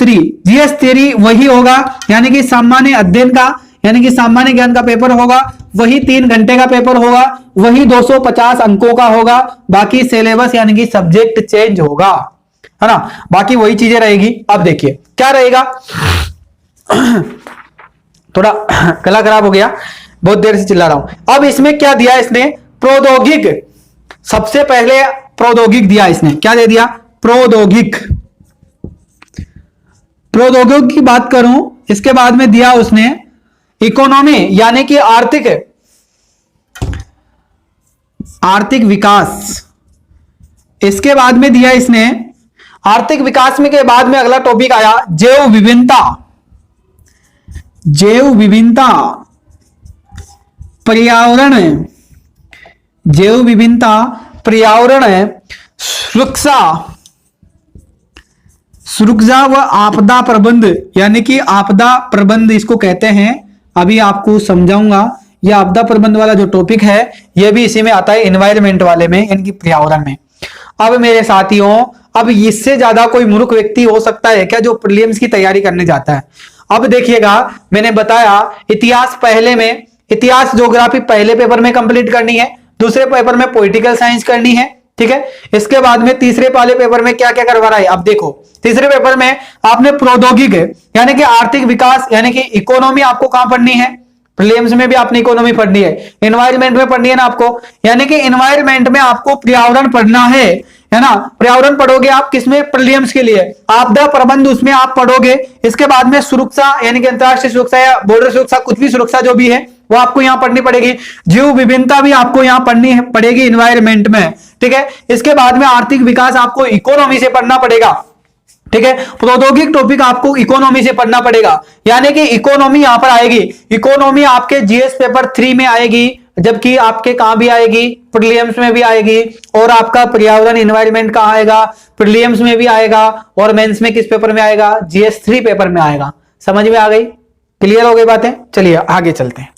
3 वही होगा, यानी कि सामान्य अध्ययन का, यानी कि सामान्य ज्ञान का पेपर होगा, वही 3 घंटे का पेपर होगा, वही 250 अंकों का होगा। बाकी सिलेबस यानी कि सब्जेक्ट चेंज होगा, है ना, बाकी वही चीजें रहेगी। अब देखिए क्या रहेगा, थोड़ा गला खराब हो गया, बहुत देर से चिल्ला रहा हूं। अब इसमें क्या दिया इसने, प्रौद्योगिक, सबसे पहले प्रौद्योगिक दिया इसने, क्या दे दिया, प्रौद्योगिक की बात करूं, इसके बाद में दिया उसने इकोनॉमी यानी कि आर्थिक विकास, इसके बाद में दिया इसने आर्थिक विकास में के बाद में अगला टॉपिक आया जैव विभिन्नता, पर्यावरण, सुरक्षा व आपदा प्रबंध, यानी कि आपदा प्रबंध इसको कहते हैं। अभी आपको समझाऊंगा, यह आपदा प्रबंध वाला जो टॉपिक है यह भी इसी में आता है, एनवायरमेंट वाले में, यानी कि पर्यावरण में। अब मेरे साथियों, अब इससे ज्यादा कोई मूर्ख व्यक्ति हो सकता है क्या जो प्रीलिम्स की तैयारी करने जाता है। अब देखिएगा, मैंने बताया इतिहास पहले में, इतिहास ज्योग्राफी पहले पेपर में कंप्लीट करनी है, दूसरे पेपर में पॉलिटिकल साइंस करनी है, ठीक है। इसके बाद में तीसरे वाले पेपर में क्या क्या करवा रहा है, अब देखो तीसरे पेपर में आपने प्रौद्योगिक यानी कि आर्थिक विकास यानी कि इकोनॉमी आपको कहां पढ़नी है, प्रीलिम्स में भी आपने इकोनॉमी पढ़नी है, एनवायरमेंट में पढ़नी है ना आपको, यानी कि एनवायरमेंट में आपको पर्यावरण पढ़ना है ना। पर्यावरण पढ़ोगे आप किसमें, प्रीलिम्स के लिए, आपदा प्रबंध उसमें आप पढ़ोगे। इसके बाद में सुरक्षा यानी कि अंतरराष्ट्रीय सुरक्षा या बॉर्डर सुरक्षा, कुछ भी सुरक्षा जो भी है वो आपको यहां पढ़नी पड़ेगी। जीव विभिन्नता भी आपको यहां पढ़नी पड़ेगी एनवायरमेंट में, ठीक है। इसके बाद में आर्थिक विकास आपको इकोनॉमी से पढ़ना पड़ेगा। ठीक है। प्रौद्योगिक टॉपिक आपको इकोनॉमी से पढ़ना पड़ेगा, यानी कि इकोनॉमी यहां पर आएगी। इकोनॉमी आपके जीएस पेपर 3 में आएगी, जबकि आपके कहां भी आएगी, प्रीलिम्स में भी आएगी। और आपका पर्यावरण इन्वायरमेंट कहां आएगा, प्रीलिम्स में भी आएगा। और मेंस में किस पेपर में आएगा, जीएस 3 पेपर में आएगा। समझ में आ गई, क्लियर हो गई बातें। चलिए आगे चलते हैं,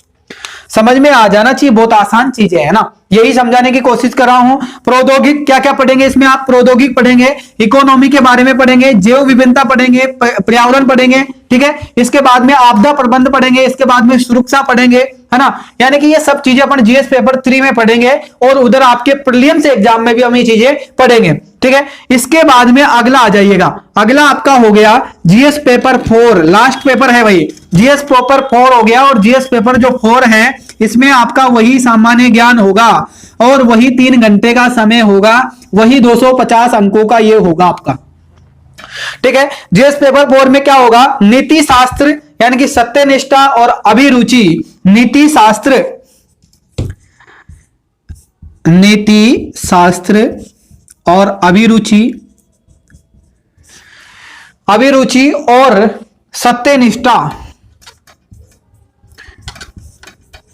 समझ में आ जाना चाहिए, बहुत आसान चीजें है ना, यही समझाने की कोशिश कर रहा हूं। प्रौद्योगिक क्या क्या पढ़ेंगे इसमें आप, प्रौद्योगिक पढ़ेंगे, इकोनॉमी के बारे में पढ़ेंगे, जैव विभिन्नता पढ़ेंगे, पर्यावरण पढ़ेंगे, ठीक है। इसके बाद में आपदा प्रबंध पढ़ेंगे, इसके बाद में सुरक्षा पढ़ेंगे, है ना। यानी कि ये सब चीजें अपन जीएस पेपर 3 में पढ़ेंगे और उधर आपके प्रीलिम्स एग्जाम में भी हम ये चीजें पढ़ेंगे, ठीक है। इसके बाद में अगला आ जाइएगा, अगला आपका हो गया जीएस पेपर 4, लास्ट पेपर है भाई, जीएस पेपर 4 हो गया। और जीएस पेपर जो 4 है इसमें आपका वही सामान्य ज्ञान होगा और वही 3 घंटे का समय होगा, वही 250 अंकों का ये होगा आपका, ठीक है। जीएस पेपर 4 में क्या होगा, नीति शास्त्र यानी कि सत्यनिष्ठा और अभिरुचि, नीति शास्त्र, नीति शास्त्र और अभिरुचि, अभिरुचि और सत्यनिष्ठा,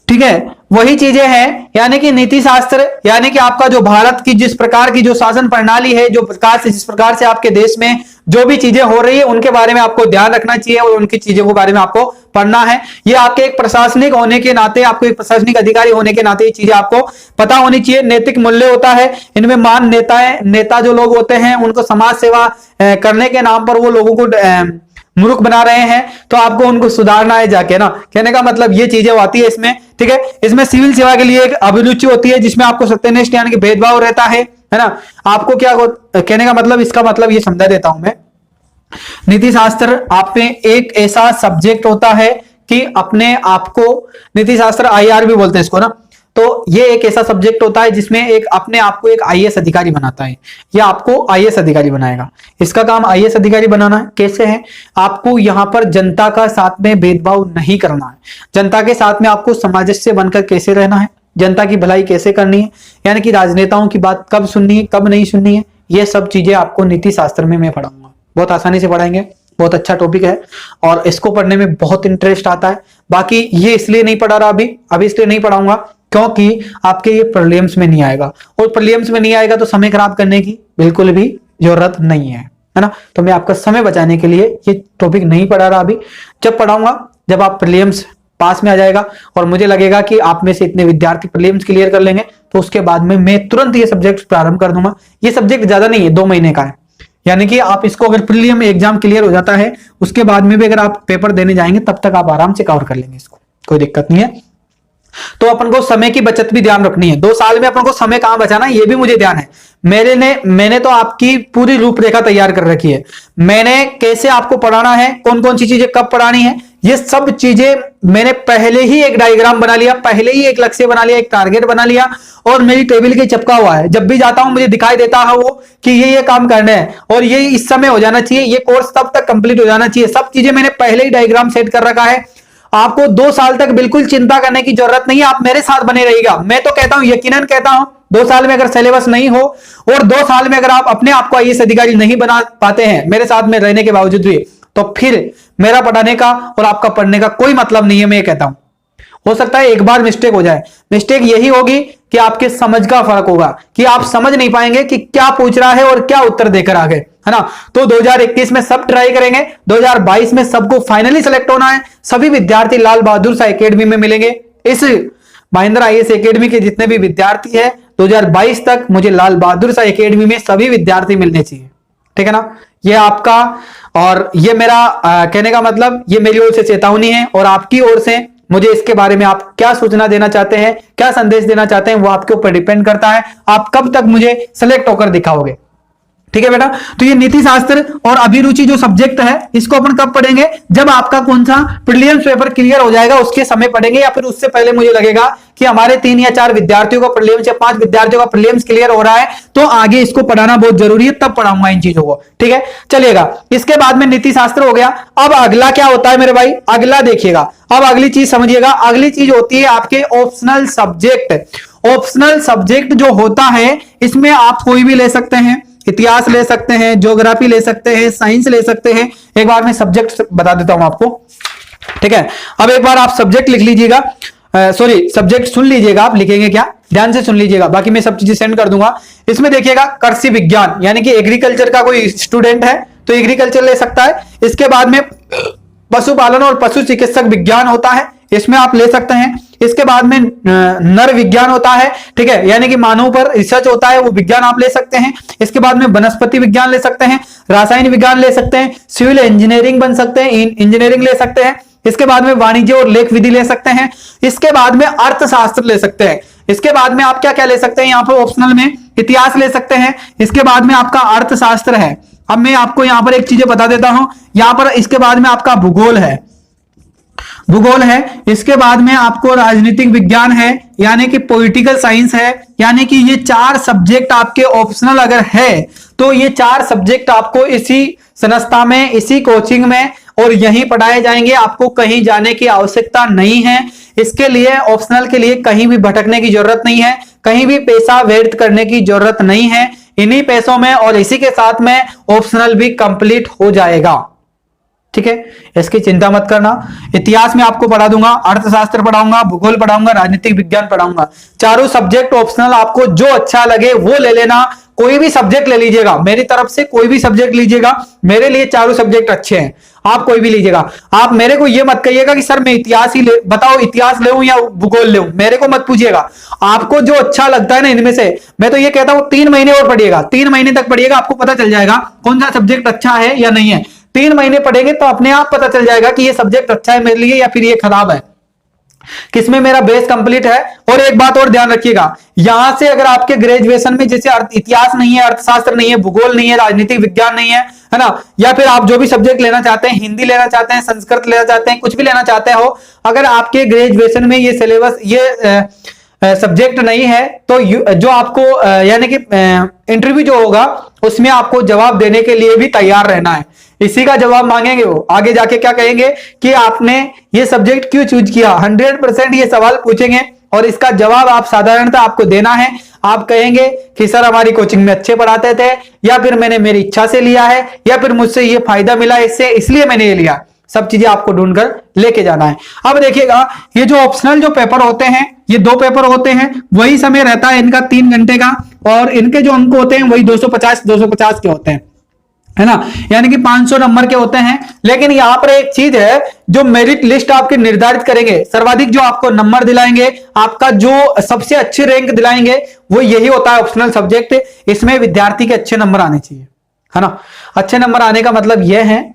ठीक है, वही चीजें हैं। यानी कि नीति शास्त्र यानी कि आपका जो भारत की जिस प्रकार की जो शासन प्रणाली है, जो प्रकार से जिस प्रकार से आपके देश में जो भी चीजें हो रही है उनके बारे में आपको ध्यान रखना चाहिए और उनकी चीजों के बारे में आपको पढ़ना है। ये आपके एक प्रशासनिक होने के नाते, आपको एक प्रशासनिक अधिकारी होने के नाते ये चीजें आपको पता होनी चाहिए। नैतिक मूल्य होता है इनमें, मान नेता जो लोग होते हैं उनको समाज सेवा करने के नाम पर वो लोगों को मूर्ख बना रहे हैं, तो आपको उनको सुधारना है जाके ना, कहने का मतलब ये चीजें आती है इसमें, ठीक है। इसमें सिविल सेवा के लिए एक अभिरुचि होती है जिसमें आपको सत्यनिष्ठ यानी कि भेदभाव रहता है ना। आपको क्या कहने का मतलब, इसका मतलब ये समझा देता हूं मैं। नीति शास्त्र आप में एक ऐसा सब्जेक्ट होता है कि अपने आपको, नीति शास्त्र आईआर भी बोलते हैं इसको ना, तो ये एक ऐसा सब्जेक्ट होता है जिसमें एक अपने आप को एक आईएएस अधिकारी बनाता है, या आपको आईएएस अधिकारी बनाएगा। इसका काम आईएएस अधिकारी बनाना है। कैसे है, आपको यहां पर जनता का साथ में भेदभाव नहीं करना है, जनता के साथ में आपको सामंजस्य बनकर कैसे रहना है, जनता की भलाई कैसे करनी है, यानी कि राजनेताओं की बात कब सुननी है कब नहीं सुननी है, ये सब चीजें आपको नीति शास्त्र में मैं पढ़ाऊंगा, बहुत आसानी से पढ़ाएंगे। बहुत अच्छा टॉपिक है और इसको पढ़ने में बहुत इंटरेस्ट आता है। बाकी ये इसलिए नहीं पढ़ा रहा अभी इसलिए नहीं पढ़ाऊंगा क्योंकि आपके ये प्रीलिम्स में नहीं आएगा, और प्रीलिम्स में नहीं आएगा तो समय खराब करने की बिल्कुल भी जरूरत नहीं है ना। तो मैं आपका समय बचाने के लिए ये टॉपिक नहीं पढ़ा रहा अभी, जब पढ़ाऊंगा जब आप प्रीलिम्स पास में आ जाएगा और मुझे लगेगा कि आप में से इतने विद्यार्थी प्रीलिम्स क्लियर कर लेंगे, तो उसके बाद में मैं तुरंत ये सब्जेक्ट प्रारंभ कर दूंगा। ये सब्जेक्ट ज्यादा नहीं है, 2 महीने का है, यानी कि आप इसको अगर प्रीलिम एग्जाम क्लियर हो जाता है उसके बाद में भी अगर आप पेपर देने जाएंगे तब तक आप आराम से कवर कर लेंगे, इसको कोई दिक्कत नहीं है। तो अपन को समय की बचत भी ध्यान रखनी है, 2 साल में अपन को समय कहां बचाना है ये भी मुझे ध्यान है। मैंने तो आपकी पूरी रूपरेखा तैयार कर रखी है, मैंने कैसे आपको पढ़ाना है, कौन कौन सी चीजें कब पढ़ानी है, ये सब चीजें मैंने पहले ही एक डायग्राम बना लिया, पहले ही एक लक्ष्य बना लिया, एक टारगेट बना लिया और मेरी टेबल के चिपका हुआ है। जब भी जाता हूं मुझे दिखाई देता है वो कि ये काम करना है और ये इस समय हो जाना चाहिए, ये कोर्स तब तक कंप्लीट हो जाना चाहिए। सब चीजें मैंने पहले ही डायग्राम सेट कर रखा है। आपको 2 साल तक बिल्कुल चिंता करने की जरूरत नहीं है, आप मेरे साथ बने रहिएगा। मैं तो कहता हूं, यकीनन कहता हूं, 2 साल में अगर सिलेबस नहीं हो और 2 साल में अगर आप अपने आप को आईएएस अधिकारी नहीं बना पाते हैं मेरे साथ में रहने के बावजूद भी, तो फिर मेरा पढ़ाने का और आपका पढ़ने का कोई मतलब नहीं है। मैं ये कहता हूं, हो सकता है एक बार मिस्टेक हो जाए, मिस्टेक यही होगी कि आपके समझ का फर्क होगा, कि आप समझ नहीं पाएंगे कि क्या पूछ रहा है और क्या उत्तर देकर आ गए, है ना। तो 2021 में सब ट्राई करेंगे, 2022 में सबको फाइनली सेलेक्ट होना है। सभी विद्यार्थी लाल बहादुर शाह एकेडमी में मिलेंगे। इस महिंद्रा आईएएस एकेडमी के जितने भी विद्यार्थी है 2022 तक मुझे लाल बहादुर शाह एकेडमी में सभी विद्यार्थी मिलने चाहिए, ठीक है ना। ये आपका और ये मेरा कहने का मतलब, ये मेरी ओर से चेतावनी है और आपकी ओर से मुझे इसके बारे में आप क्या सूचना देना चाहते हैं, क्या संदेश देना चाहते हैं, वो आपके ऊपर डिपेंड करता है। आप कब तक मुझे सेलेक्ट होकर दिखाओगे, ठीक है बेटा। तो ये नीति शास्त्र और अभिरुचि जो सब्जेक्ट है इसको अपन कब पढ़ेंगे, जब आपका कौन सा प्रीलिम्स पेपर क्लियर हो जाएगा उसके समय पढ़ेंगे, या फिर उससे पहले मुझे लगेगा कि हमारे 3 या 4 विद्यार्थियों का प्रीलिम्स या 5 विद्यार्थियों का प्रीलिम्स क्लियर हो रहा है तो आगे इसको पढ़ाना बहुत जरूरी है, तब पढ़ाऊंगा इन चीजों को, ठीक है। चलिएगा, इसके बाद में नीति शास्त्र हो गया। अब अगला क्या होता है मेरे भाई, अगला देखिएगा, अब अगली चीज समझिएगा। अगली चीज होती है आपके ऑप्शनल सब्जेक्ट। ऑप्शनल सब्जेक्ट जो होता है इसमें आप कोई भी ले सकते हैं, इतिहास ले सकते हैं, ज्योग्राफी ले सकते हैं, साइंस ले सकते हैं। एक बार मैं सब्जेक्ट बता देता हूं आपको, ठीक है। अब एक बार आप सब्जेक्ट लिख लीजिएगा, सॉरी सब्जेक्ट सुन लीजिएगा, आप लिखेंगे क्या ध्यान से सुन लीजिएगा, बाकी मैं सब चीजें सेंड कर दूंगा। इसमें देखिएगा कृषि विज्ञान यानी कि एग्रीकल्चर का कोई स्टूडेंट है तो एग्रीकल्चर ले सकता है। इसके बाद में पशुपालन और पशु चिकित्सक विज्ञान होता है, इसमें आप ले सकते हैं। इसके बाद में नर विज्ञान होता है, ठीक है, यानी कि मानव पर रिसर्च होता है, वो विज्ञान आप ले सकते हैं। इसके बाद में वनस्पति विज्ञान ले सकते हैं, रासायनिक विज्ञान ले सकते हैं, सिविल इंजीनियरिंग बन सकते हैं, इंजीनियरिंग ले सकते हैं। इसके बाद में वाणिज्य और लेख विधि ले सकते हैं। इसके बाद में अर्थशास्त्र ले सकते हैं। इसके बाद में आप क्या क्या ले सकते हैं, यहाँ पर ऑप्शनल में इतिहास ले सकते हैं। इसके बाद में आपका अर्थशास्त्र है। अब मैं आपको यहां पर एक चीज बता देता हूं, यहां पर इसके बाद में आपका भूगोल है, भूगोल है। इसके बाद में आपको राजनीतिक विज्ञान है यानी कि पॉलिटिकल साइंस है। यानी कि ये 4 सब्जेक्ट आपके ऑप्शनल अगर है तो ये 4 सब्जेक्ट आपको इसी संस्था में, इसी कोचिंग में और यहीं पढ़ाए जाएंगे। आपको कहीं जाने की आवश्यकता नहीं है। इसके लिए ऑप्शनल के लिए कहीं भी भटकने की जरूरत नहीं है, कहीं भी पैसा व्यर्थ करने की जरूरत नहीं है। इन्हीं पैसों में और इसी के साथ में ऑप्शनल भी कंप्लीट हो जाएगा, ठीक है, इसकी चिंता मत करना। इतिहास में आपको पढ़ा दूंगा, अर्थशास्त्र पढ़ाऊंगा, भूगोल पढ़ाऊंगा, राजनीतिक विज्ञान पढ़ाऊंगा। चारों सब्जेक्ट ऑप्शनल, आपको जो अच्छा लगे वो ले लेना। कोई भी सब्जेक्ट ले लीजिएगा, मेरी तरफ से कोई भी सब्जेक्ट लीजिएगा, मेरे लिए चारों सब्जेक्ट अच्छे हैं। आप कोई भी लीजिएगा। आप मेरे को ये मत कहिएगा कि सर मैं इतिहास ही ले, बताओ इतिहास ले या भूगोल ले, मेरे को मत पूछिएगा। आपको जो अच्छा लगता है ना इनमें से, मैं तो ये कहता हूं 3 महीने और पढ़िएगा, 3 महीने तक पढ़िएगा, आपको पता चल जाएगा कौन सा सब्जेक्ट अच्छा है या नहीं है। 3 महीने पढ़ेंगे तो अपने आप पता चल जाएगा कि ये सब्जेक्ट अच्छा है मेरे लिए या फिर ये खराब है, किसमें मेरा बेस कंप्लीट है। और एक बात और ध्यान रखिएगा, यहां से अगर आपके ग्रेजुएशन में जैसे इतिहास नहीं है, अर्थशास्त्र नहीं है, भूगोल नहीं है, राजनीतिक विज्ञान नहीं है ना, या फिर आप जो भी सब्जेक्ट लेना चाहते हैं, हिंदी लेना चाहते हैं, संस्कृत लेना चाहते हैं, कुछ भी लेना चाहते हो, अगर आपके ग्रेजुएशन में ये सिलेबस, ये सब्जेक्ट नहीं है तो जो आपको यानी कि इंटरव्यू जो होगा उसमें आपको जवाब देने के लिए भी तैयार रहना है। इसी का जवाब मांगेंगे वो, आगे जाके क्या कहेंगे कि आपने ये सब्जेक्ट क्यों चूज किया, 100% ये सवाल पूछेंगे और इसका जवाब आप साधारणतः आपको देना है। आप कहेंगे कि सर हमारी कोचिंग में अच्छे पढ़ाते थे, या फिर मैंने मेरी इच्छा से लिया है, या फिर मुझसे ये फायदा मिला इससे इसलिए मैंने ये लिया। सब चीजें आपको ढूंढकर लेके जाना है। अब देखिएगा, ये जो ऑप्शनल जो पेपर होते हैं, ये 2 पेपर होते हैं, वही समय रहता है इनका 3 घंटे का, और इनके जो अंक होते हैं वही 250 के होते हैं, है ना, यानी कि 500 नंबर के होते हैं। लेकिन यहां पर एक चीज है, जो मेरिट लिस्ट आपके निर्धारित करेंगे, सर्वाधिक जो आपको नंबर दिलाएंगे, आपका जो सबसे अच्छे रैंक दिलाएंगे, वो यही होता है ऑप्शनल सब्जेक्ट। इसमें विद्यार्थी के अच्छे नंबर आने चाहिए, है ना। अच्छे नंबर आने का मतलब यह है,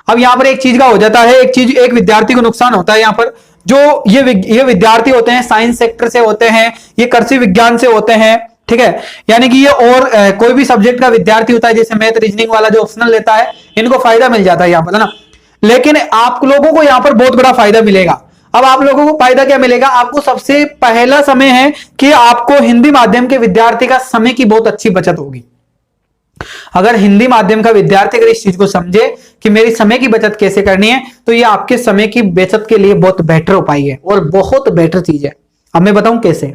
अब यहां पर एक चीज का हो जाता है, एक विद्यार्थी को नुकसान होता है। यहां पर जो ये विद्यार्थी होते हैं साइंस सेक्टर से होते हैं, ये कृषि विज्ञान से होते हैं, ठीक है, यानी कि ये और कोई भी सब्जेक्ट का विद्यार्थी होता है, जैसे मैथ रीजनिंग वाला जो ऑप्शनल लेता है, इनको फायदा मिल जाता है यहां पर, है ना। लेकिन आप लोगों को यहां पर बहुत बड़ा फायदा मिलेगा। अब आप लोगों को फायदा क्या मिलेगा, आपको सबसे पहला समय है कि आपको हिंदी माध्यम के विद्यार्थी का समय की बहुत अच्छी बचत होगी। अगर हिंदी माध्यम का विद्यार्थी अगर इस चीज को समझे कि मेरी समय की बचत कैसे करनी है, तो ये आपके समय की बचत के लिए बहुत बेटर उपाय है और बहुत बेटर चीज है। अब मैं बताऊं कैसे,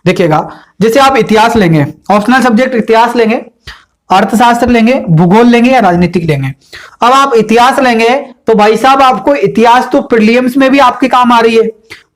देखिएगा, जैसे आप इतिहास लेंगे, ऑप्शनल सब्जेक्ट इतिहास लेंगे, अर्थशास्त्र लेंगे, भूगोल लेंगे या राजनीतिक लेंगे। अब आप इतिहास लेंगे तो भाई साहब आपको इतिहास तो प्रीलिम्स में भी आपके काम आ रही है,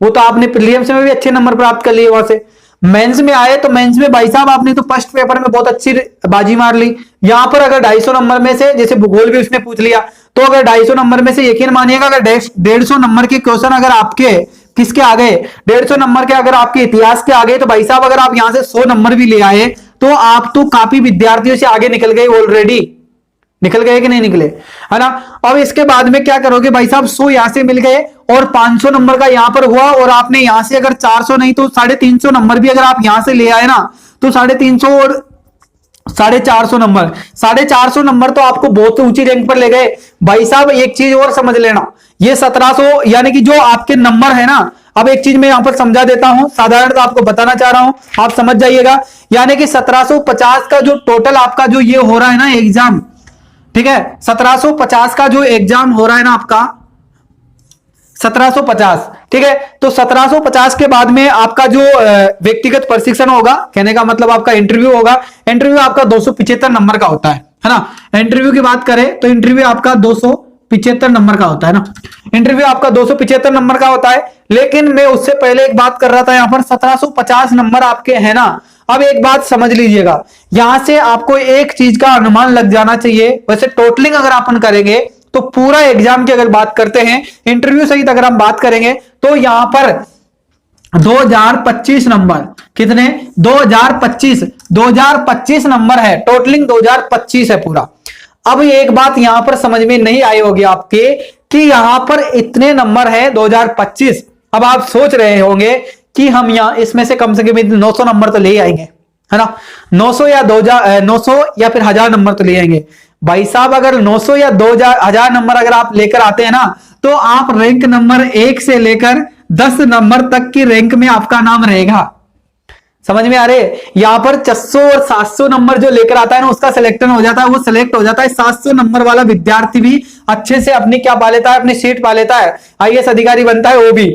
वो तो आपने प्रीलिम्स में भी अच्छे नंबर प्राप्त कर लिए, वहां से मेंस में आए तो मेंस में भाई साहब आपने तो फर्स्ट पेपर में बहुत अच्छी बाजी मार ली। यहां पर अगर 250 नंबर में से, जैसे भूगोल भी उसने पूछ लिया, तो अगर 250 नंबर में से यकीन मानिएगा अगर 150 नंबर के क्वेश्चन अगर आपके किसके आ गए, 150 नंबर के अगर आपके इतिहास के आ गए, तो भाई साहब अगर आप यहां से 100 नंबर भी ले आए तो आप तो काफी विद्यार्थियों से आगे निकल गए, ऑलरेडी निकल गए कि नहीं निकले, है ना। अब इसके बाद में क्या करोगे भाई साहब, 100 यहां से मिल गए और 500 नंबर का यहां पर हुआ, और आपने यहां से अगर 400 नहीं तो 350 नंबर भी अगर आप यहां से ले आए ना, तो 350 और 450 नंबर, 450 नंबर तो आपको बहुत ऊंची रैंक पर ले गए भाई साहब। एक चीज और समझ लेना, ये 1700 यानी कि जो आपके नंबर है ना, अब एक चीज मैं यहां पर समझा देता हूं, साधारणतः आपको बताना चाह रहा हूं, आप समझ जाइएगा। यानी कि 1750 का जो टोटल आपका जो ये हो रहा है ना एग्जाम, ठीक है, 1750 का जो एग्जाम हो रहा है ना आपका, 1750, ठीक है। तो 1750 के बाद में आपका जो व्यक्तिगत प्रशिक्षण होगा, कहने का मतलब आपका इंटरव्यू होगा। इंटरव्यू आपका 275 नंबर का होता है ना। इंटरव्यू की बात करें तो इंटरव्यू आपका 275 नंबर का होता है ना। इंटरव्यू आपका 275 नंबर का होता है। लेकिन मैं उससे पहले एक बात कर रहा था, यहां पर 1750 नंबर आपके है ना। अब एक बात समझ लीजिएगा, यहां से आपको एक चीज का अनुमान लग जाना चाहिए। वैसे टोटलिंग अगर अपन करेंगे तो पूरा एग्जाम की अगर बात करते हैं, इंटरव्यू सहित अगर हम बात करेंगे, तो यहां पर 2025 नंबर, कितने 2025 नंबर है। टोटलिंग 2025 है पूरा। अब एक बात यहां पर समझ में नहीं आई होगी आपके कि यहां पर इतने नंबर है 2025। अब आप सोच रहे होंगे कि हम यहां इसमें से कम से कम 900 नंबर तो ले आएंगे, है ना। 900 या 2000, 900 या फिर 1000 नंबर तो ले आएंगे। भाई साहब, अगर 900 या 2000 नंबर अगर आप लेकर आते हैं ना, तो आप रैंक नंबर 1 से लेकर 10 नंबर तक की रैंक में आपका नाम रहेगा। समझ में आ रहे। यहां पर 600 और 700 नंबर जो लेकर आता है ना, उसका सिलेक्शन हो जाता है, वो सिलेक्ट हो जाता है। 700 नंबर वाला विद्यार्थी भी अच्छे से अपनी क्या पा लेता है, अपनी सीट पा लेता है, आईएएस अधिकारी बनता है। वो भी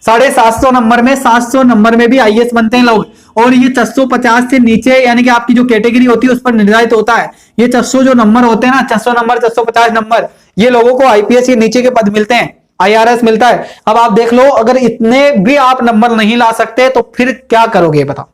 750 नंबर में, 700 नंबर में भी आईएएस बनते हैं लोग। और ये 650 से नीचे यानी कि आपकी जो कैटेगरी होती है उस पर निर्धारित होता है। ये 600 जो नंबर होते हैं ना, 600 नंबर, 650 नंबर, ये लोगों को आईपीएस के नीचे के पद मिलते हैं, आईआरएस मिलता है। अब आप देख लो, अगर इतने भी आप नंबर नहीं ला सकते तो फिर क्या करोगे बताओ।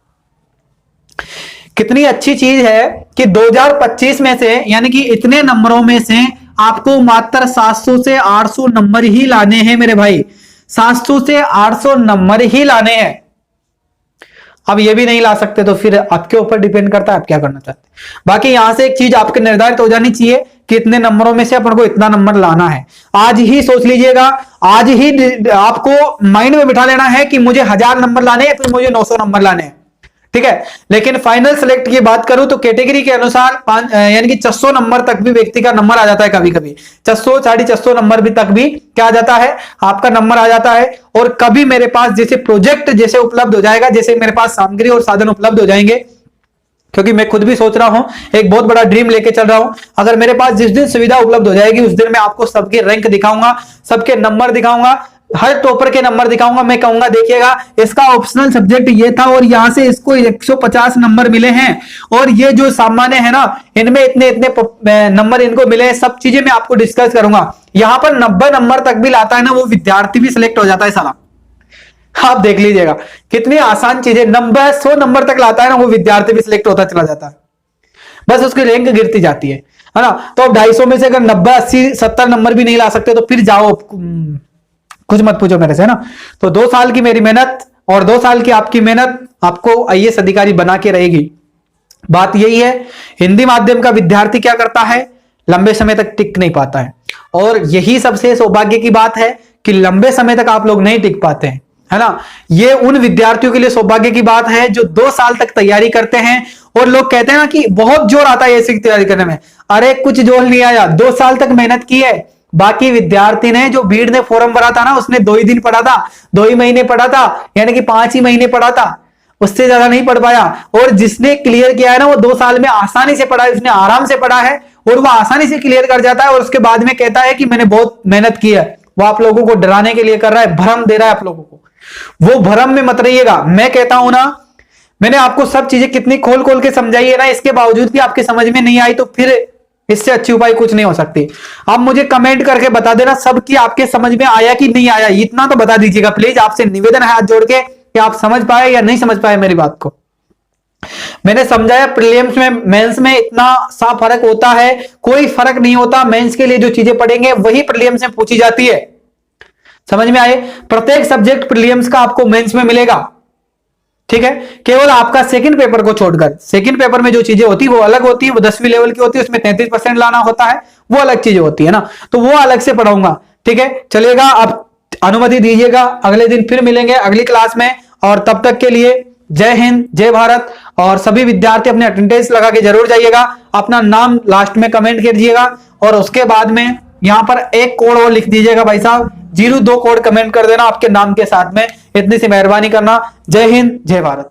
कितनी अच्छी चीज है कि 2025 में से, यानी कि इतने नंबरों में से आपको मात्र 700 से 800 नंबर ही लाने हैं मेरे भाई। 700 से 800 नंबर ही लाने हैं। अब ये भी नहीं ला सकते तो फिर आपके ऊपर डिपेंड करता है आप क्या करना चाहते हैं। बाकी यहां से एक चीज आपके निर्धारित हो जानी चाहिए कि इतने नंबरों में से अपन को इतना नंबर लाना है। आज ही सोच लीजिएगा, आज ही आपको माइंड में बिठा लेना है कि मुझे 1000 नंबर लाने हैं, फिर मुझे 900 नंबर लाने हैं, ठीक है। लेकिन फाइनल सेलेक्ट की बात करूं तो कैटेगरी के अनुसार यानी कि 600 नंबर तक भी व्यक्ति का नंबर आ जाता है। कभी कभी 600, 650 नंबर भी तक भी क्या आ जाता है, आपका नंबर आ जाता है। और कभी मेरे पास जैसे प्रोजेक्ट जैसे उपलब्ध हो जाएगा, जैसे मेरे पास सामग्री और साधन उपलब्ध हो जाएंगे, क्योंकि मैं खुद भी सोच रहा हूं, एक बहुत बड़ा ड्रीम लेके चल रहा हूं। अगर मेरे पास जिस दिन सुविधा उपलब्ध हो जाएगी उस दिन मैं आपको सबके रैंक दिखाऊंगा, सबके नंबर दिखाऊंगा, हर टॉपर के नंबर दिखाऊंगा। मैं कहूंगा देखिएगा, इसका ऑप्शनल सब्जेक्ट ये था और यहां से इसको 150 नंबर मिले हैं, और ये जो सामान्य है ना, इनमें इतने इतने नंबर इनको मिले हैं। सब चीजें मैं आपको डिस्कस करूंगा। यहां पर 90 नंबर तक भी लाता है ना वो विद्यार्थी भी सिलेक्ट हो जाता है साला। आप देख लीजिएगा कितनी आसान चीजें, 90, 100 नंबर तक लाता है ना वो विद्यार्थी भी सिलेक्ट होता चला जाता है। बस उसकी रैंक गिरती जाती है ना। तो अब 250 में से अगर 90, 80, 70 नंबर भी नहीं ला सकते तो फिर जाओ, कुछ मत पूछो मेरे से ना। तो 2 साल की मेरी मेहनत और 2 साल की आपकी मेहनत आपको आईएएस अधिकारी बना के रहेगी। बात यही है, हिंदी माध्यम का विद्यार्थी क्या करता है, लंबे समय तक टिक नहीं पाता है। और यही सबसे सौभाग्य की बात है कि लंबे समय तक आप लोग नहीं टिक पाते हैं, है ना। ये उन विद्यार्थियों के लिए सौभाग्य की बात है जो 2 साल तक तैयारी करते हैं। और लोग कहते हैं ना कि बहुत जोर आता है ऐसी तैयारी करने में, अरे कुछ जोर नहीं आया, 2 साल तक मेहनत की है। बाकी विद्यार्थी ने, जो भीड़ ने फॉर्म भरा था ना, उसने 2 ही दिन पढ़ा था, 2 ही महीने पढ़ा था, यानी कि 5 ही महीने पढ़ा था, उससे ज्यादा नहीं पढ़ पाया। और जिसने क्लियर किया है ना, वो 2 साल में आसानी से पढ़ा है, उसने आराम से पढ़ा है और वो आसानी से क्लियर कर जाता है। और उसके बाद में कहता है कि मैंने बहुत मेहनत की है। वो आप लोगों को डराने के लिए कर रहा है, भ्रम दे रहा है आप लोगों को। वो भ्रम में मत रहिएगा। मैं कहता हूं ना, मैंने आपको सब चीजें कितनी खोल खोल के समझाई है ना, इसके बावजूद भी आपके समझ में नहीं आई तो फिर इससे अच्छी उपाय कुछ नहीं हो सकती। आप मुझे कमेंट करके बता देना सब कि आपके समझ में आया कि नहीं आया, इतना तो बता दीजिएगा प्लीज। आपसे निवेदन है हाथ जोड़ के कि आप समझ पाए या नहीं समझ पाए मेरी बात को। मैंने समझाया प्रीलिम्स में, मेंस में इतना सा फर्क होता है, कोई फर्क नहीं होता। मेंस के लिए जो चीजें पढ़ेंगे वही प्रीलिम्स में पूछी जाती है। समझ में आए। प्रत्येक सब्जेक्ट प्रीलिम्स का आपको मेंस में मिलेगा, ठीक है। केवल आपका सेकंड पेपर को छोड़कर, सेकंड पेपर में जो चीजें होती है वो अलग होती है, वो 10वीं लेवल की होती है, उसमें 33% लाना होता है, वो अलग चीजें होती है ना। तो वो अलग से पढ़ाऊंगा, ठीक है। चलेगा, आप अनुमति दीजिएगा, अगले दिन फिर मिलेंगे अगली क्लास में। और तब तक के लिए जय हिंद, जय भारत। और सभी विद्यार्थी अपने अटेंडेंस लगा के जरूर जाइएगा, अपना नाम लास्ट में कमेंट कीजिएगा। और उसके बाद में यहां पर एक कोड और लिख दीजिएगा भाई साहब, 02 कोड कमेंट कर देना आपके नाम के साथ में। इतनी सी मेहरबानी करना। जय हिंद, जय भारत।